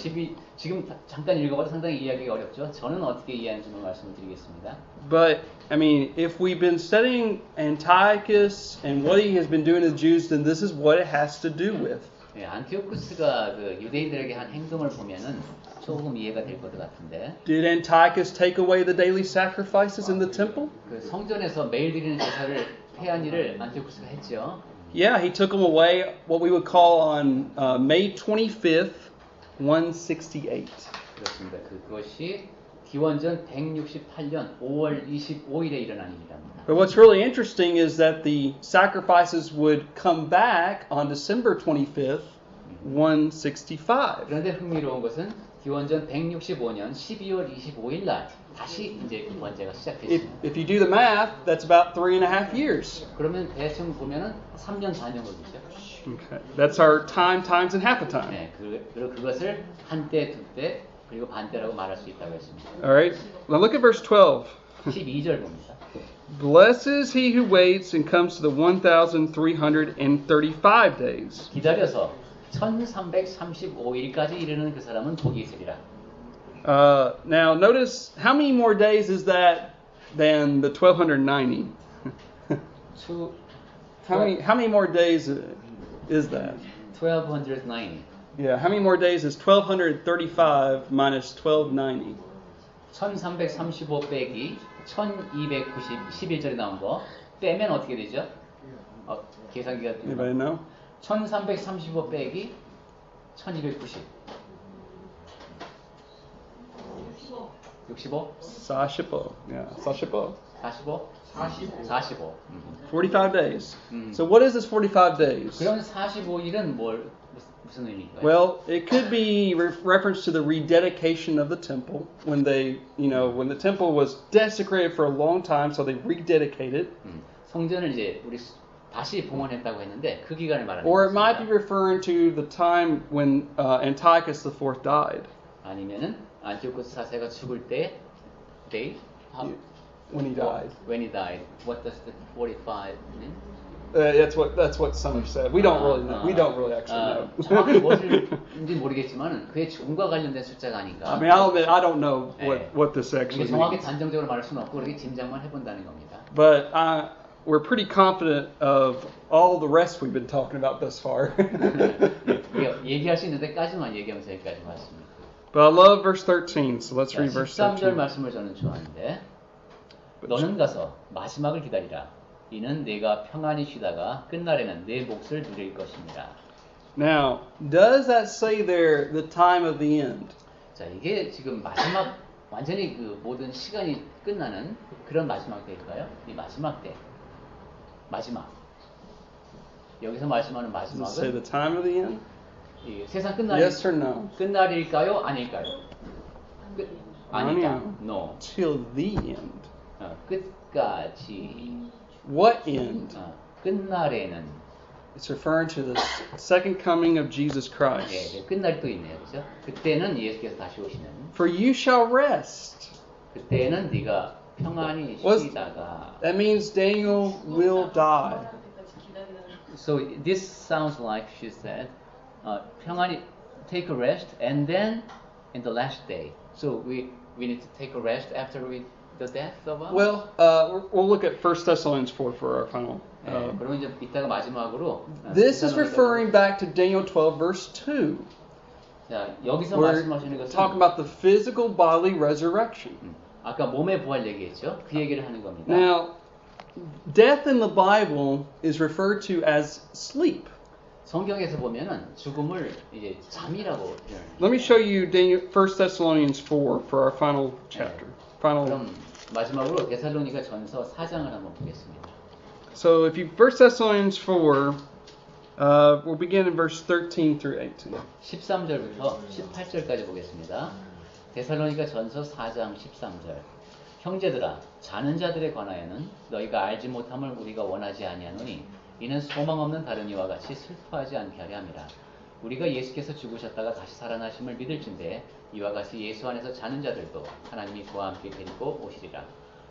Speaker 2: 지금 잠깐 읽어봐도 상당히 이해하기가 어렵죠. 저는 어떻게 이해하는지 말씀을 드리겠습니다.
Speaker 1: But, I mean, if we've been studying Antiochus and what he has been doing to the Jews, then this is what it has to do with.
Speaker 2: 네, 안티오쿠스가 그 유대인들에게 한 행동을 보면은 조금 이해가 될 것 같은데.
Speaker 1: Did Antiochus take away the daily sacrifices in the temple?
Speaker 2: 그 성전에서 매일 드리는 제사를 폐한 일을 안티오쿠스가 했죠.
Speaker 1: Yeah, he took them away, what we would call on May 25th, 168.
Speaker 2: 그렇습니다. 그것이 기원전 168년 5월 25일에 일어난 일입니다.
Speaker 1: But what's really interesting is that the sacrifices would come back on December 25th, 165.
Speaker 2: 그런데 흥미로운 것은 기원전 165년 12월 25일 날 다시 이제 그 번제가 시작됐습니다.
Speaker 1: If you do the math, that's about 3.5 years.
Speaker 2: 그러면 대충 보면은 3년 반 정도 되죠.
Speaker 1: Okay. That's our time times and half a time.
Speaker 2: 네, 그리고 그것을 한때, 두때, 그리고 반때라고 말할 수 있다고 했습니다.
Speaker 1: All right. Now look at verse 12.
Speaker 2: 12절 봅니다.
Speaker 1: Blessed is he who waits and comes to the 1,335 days.
Speaker 2: 기다려서 1335일까지 이르는 그 사람은 복이 있으리라.
Speaker 1: Now notice how many more days is that than the 1,290? How many more days is that?
Speaker 2: 1290.
Speaker 1: Yeah, how many more days is 1,235 minus 1,290?
Speaker 2: 1335 빼기 1290, 11절에 나온 거 빼면 어떻게 되죠? 계산기가
Speaker 1: Anybody know?
Speaker 2: 1335 빼기 1290. 65?
Speaker 1: 45. Yeah, 45.
Speaker 2: 45? 45.
Speaker 1: 45 days. So what is this 45 days?
Speaker 2: 그럼 45일은 무슨 의미인가요?
Speaker 1: Well, it could be reference to the rededication of the temple when when the temple was desecrated for a long time, so they rededicated.
Speaker 2: 성전을 이제 우리 다시 봉헌했다고 했는데 그 기간을 말하는
Speaker 1: Or it might be
Speaker 2: 것입니다.
Speaker 1: referring to the time when Antiochus IV died.
Speaker 2: 아니면은 안티오코스 4세가 죽을 때 day
Speaker 1: When he died.
Speaker 2: When he died. What does the 45 mean?
Speaker 1: That's what some have said. We don't really know. We don't really actually
Speaker 2: 정확히
Speaker 1: know.
Speaker 2: 무엇인지 모르겠지만 그의 죽음과 관련된 숫자가 아닌가.
Speaker 1: I mean, I'll admit I don't know what this
Speaker 2: 이게
Speaker 1: actually
Speaker 2: 정확히
Speaker 1: means.
Speaker 2: 단정적으로 말할 수는 없고 그렇게 짐작만 해본다는 겁니다.
Speaker 1: But we're pretty confident of all the rest we've been talking about thus far.
Speaker 2: 우리가 얘기할 수 있는 데까지만 얘기하면서 여기까지 왔습니다.
Speaker 1: But I love verse 13, so let's read verse
Speaker 2: 13절
Speaker 1: 13.
Speaker 2: 말씀을 저는 좋아하는데 너는 가서 마지막을 기다리라. 이는 내가 평안히 쉬다가 끝날에는 내 몫을 누릴 것입니다.
Speaker 1: Now, does that say there the time of the end?
Speaker 2: 자, 이게 지금 마지막 완전히 그 모든 시간이 끝나는 그런 마지막 때일까요? 이 마지막 때. 마지막. 여기서 말씀하는
Speaker 1: Does it say
Speaker 2: 마지막은
Speaker 1: the time of the end?
Speaker 2: 이 세상 끝날
Speaker 1: Yes or no?
Speaker 2: 끝날일까요? 아닐까요? 아니다.
Speaker 1: 아니요.
Speaker 2: No.
Speaker 1: Till the end.
Speaker 2: 끝까지.
Speaker 1: What end?
Speaker 2: 끝날에는
Speaker 1: It's referring to the second coming of Jesus Christ.
Speaker 2: 네, 끝날이 또 있네요. 그렇죠? 그때는 예수께서 다시 오시는.
Speaker 1: For you shall rest.
Speaker 2: 그때는 네가 평안히
Speaker 1: Was-
Speaker 2: 쉬다가.
Speaker 1: That means Daniel will die.
Speaker 2: So this sounds like she said, 평안히 take a rest and then in the last day. So we need to take a rest after the death of us.
Speaker 1: Well, we'll look at 1 Thessalonians 4 for our final.
Speaker 2: 그러면 이제 이따가 마지막으로.
Speaker 1: This is referring back to Daniel 12 verse 2.
Speaker 2: 자, 여기서
Speaker 1: We're
Speaker 2: 말씀하시는 것은
Speaker 1: talking about the physical bodily resurrection.
Speaker 2: 아까 몸의 부활 얘기했죠. 그 얘기를 하는 겁니다.
Speaker 1: Now, death in the Bible is referred to as sleep.
Speaker 2: 성경에서 보면은 죽음을 이제 잠이라고 표현해요.
Speaker 1: Let me show you 1 Thessalonians 4 for our final chapter. Final.
Speaker 2: 그럼 마지막으로 데살로니가 전서 4장을 한번 보겠습니다.
Speaker 1: So if you 1 Thessalonians 4, we'll begin in verse 13 through 18.
Speaker 2: 13절부터 18절까지 보겠습니다. 데살로니가 전서 4장 13절. 형제들아, 자는 자들에 관하여는 너희가 알지 못함을 우리가 원하지 아니하노니 이는 소망 없는 다른 이와 같이 슬퍼하지 않게 하려 함이라. 우리가 예수께서 죽으셨다가 다시 살아나심을 믿을진대 이와 같이 예수 안에서 자는 자들도 하나님이 그와 함께 데리고 오시리라.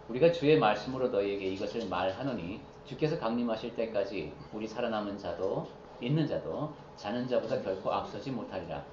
Speaker 2: 우리가 주의 말씀으로 너희에게 이것을 말하노니 주께서 강림하실 때까지 우리 살아남은 자도 있는 자도 자는 자보다 결코 앞서지 못하리라.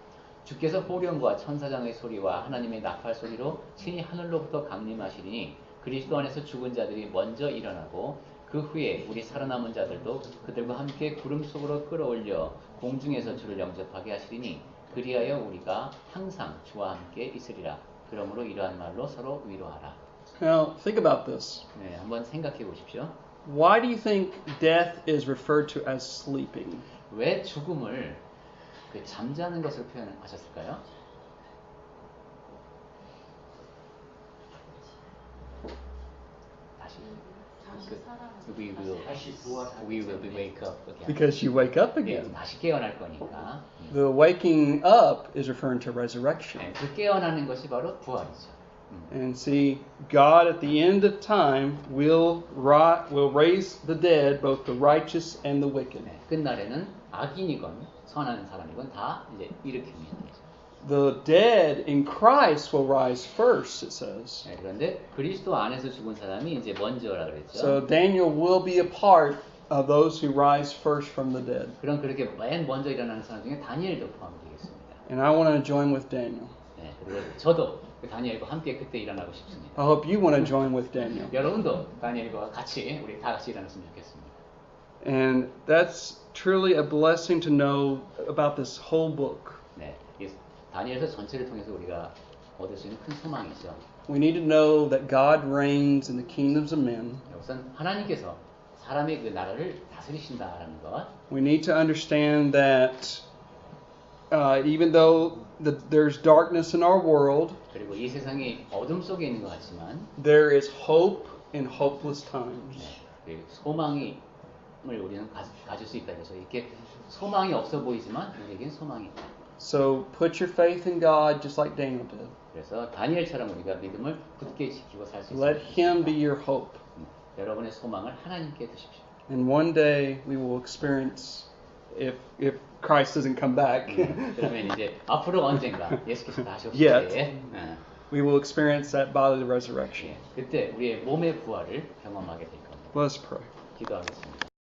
Speaker 2: 주께서 호령과 천사장의 소리와 하나님의 나팔 소리로 친히 하늘로부터 강림하시리니 그리스도 안에서 죽은 자들이 먼저 일어나고 그 후에 우리 살아남은 자들도 그들과 함께 구름 속으로 끌어올려 공중에서 주를 영접하게 하시리니 그리하여 우리가 항상 주와 함께 있으리라. 그러므로 이러한 말로 서로 위로하라.
Speaker 1: Now, think about this.
Speaker 2: 네, 한번 생각해 보십시오.
Speaker 1: Why do you think death is referred to as sleeping?
Speaker 2: 왜 죽음을 잠자는 것을 표현하셨을까요? we will be wake up again.
Speaker 1: Because you wake up
Speaker 2: 예,
Speaker 1: again.
Speaker 2: 다시 깨어날 거니까.
Speaker 1: The waking up is referring to resurrection.
Speaker 2: 네, 그 깨어나는 것이 바로 부활이죠.
Speaker 1: And see, God at the end of time will raise the dead, both the righteous and the wicked.
Speaker 2: 네, 끝날에는 악인이건 선한 사람이건 다 이제 일으킵니다.
Speaker 1: The dead in Christ will rise first, it says.
Speaker 2: 네, 그런데 그리스도 안에서 죽은 사람이 이제 먼저라 그랬죠.
Speaker 1: So Daniel will be a part of those who rise first from the dead.
Speaker 2: 그런 그렇게 맨 먼저 일어나는 사람 중에 다니엘도 포함되겠습니다.
Speaker 1: And I want to join with Daniel.
Speaker 2: 네, 그리고 저도 그 다니엘과 함께 그때 일어나고 싶습니다.
Speaker 1: I hope you want to join with Daniel.
Speaker 2: 여러분도 다니엘과 같이 우리 다 같이 일어났으면 좋겠습니다.
Speaker 1: And that's truly a blessing to know about this whole book.
Speaker 2: 네, 이 다니엘서 전체를 통해서 우리가 얻을 수 있는 큰 소망이죠.
Speaker 1: We need to know that God reigns in the kingdoms of men.
Speaker 2: 우선 하나님께서 사람의 그 나라를 다스리신다라는 것.
Speaker 1: We need to understand that even though there's darkness in our world,
Speaker 2: 그리고 이 세상이 어둠 속에 있는 것 같지만
Speaker 1: there is hope in hopeless times.
Speaker 2: 네, 그 소망을 우리는 가질 수 있다. 그래서 이렇게 소망이 없어 보이지만 우리에겐 소망이 있다.
Speaker 1: So put your faith in God just like Daniel did.
Speaker 2: 그래서 다니엘처럼 우리가 믿음을 굳게 지키고 살 수
Speaker 1: Let
Speaker 2: 있습니다.
Speaker 1: Him be your hope.
Speaker 2: 여러분의 소망을 하나님께 두십시오.
Speaker 1: And one day we will experience, if Christ doesn't come back,
Speaker 2: 그러면 이제 앞으로 언젠가 예수께서 다시 오실
Speaker 1: Yet.
Speaker 2: 때에
Speaker 1: we will experience that bodily resurrection.
Speaker 2: 그때 우리의 몸의 부활을 경험하게 될 겁니다.
Speaker 1: Let's pray.
Speaker 2: 기도하겠습니다.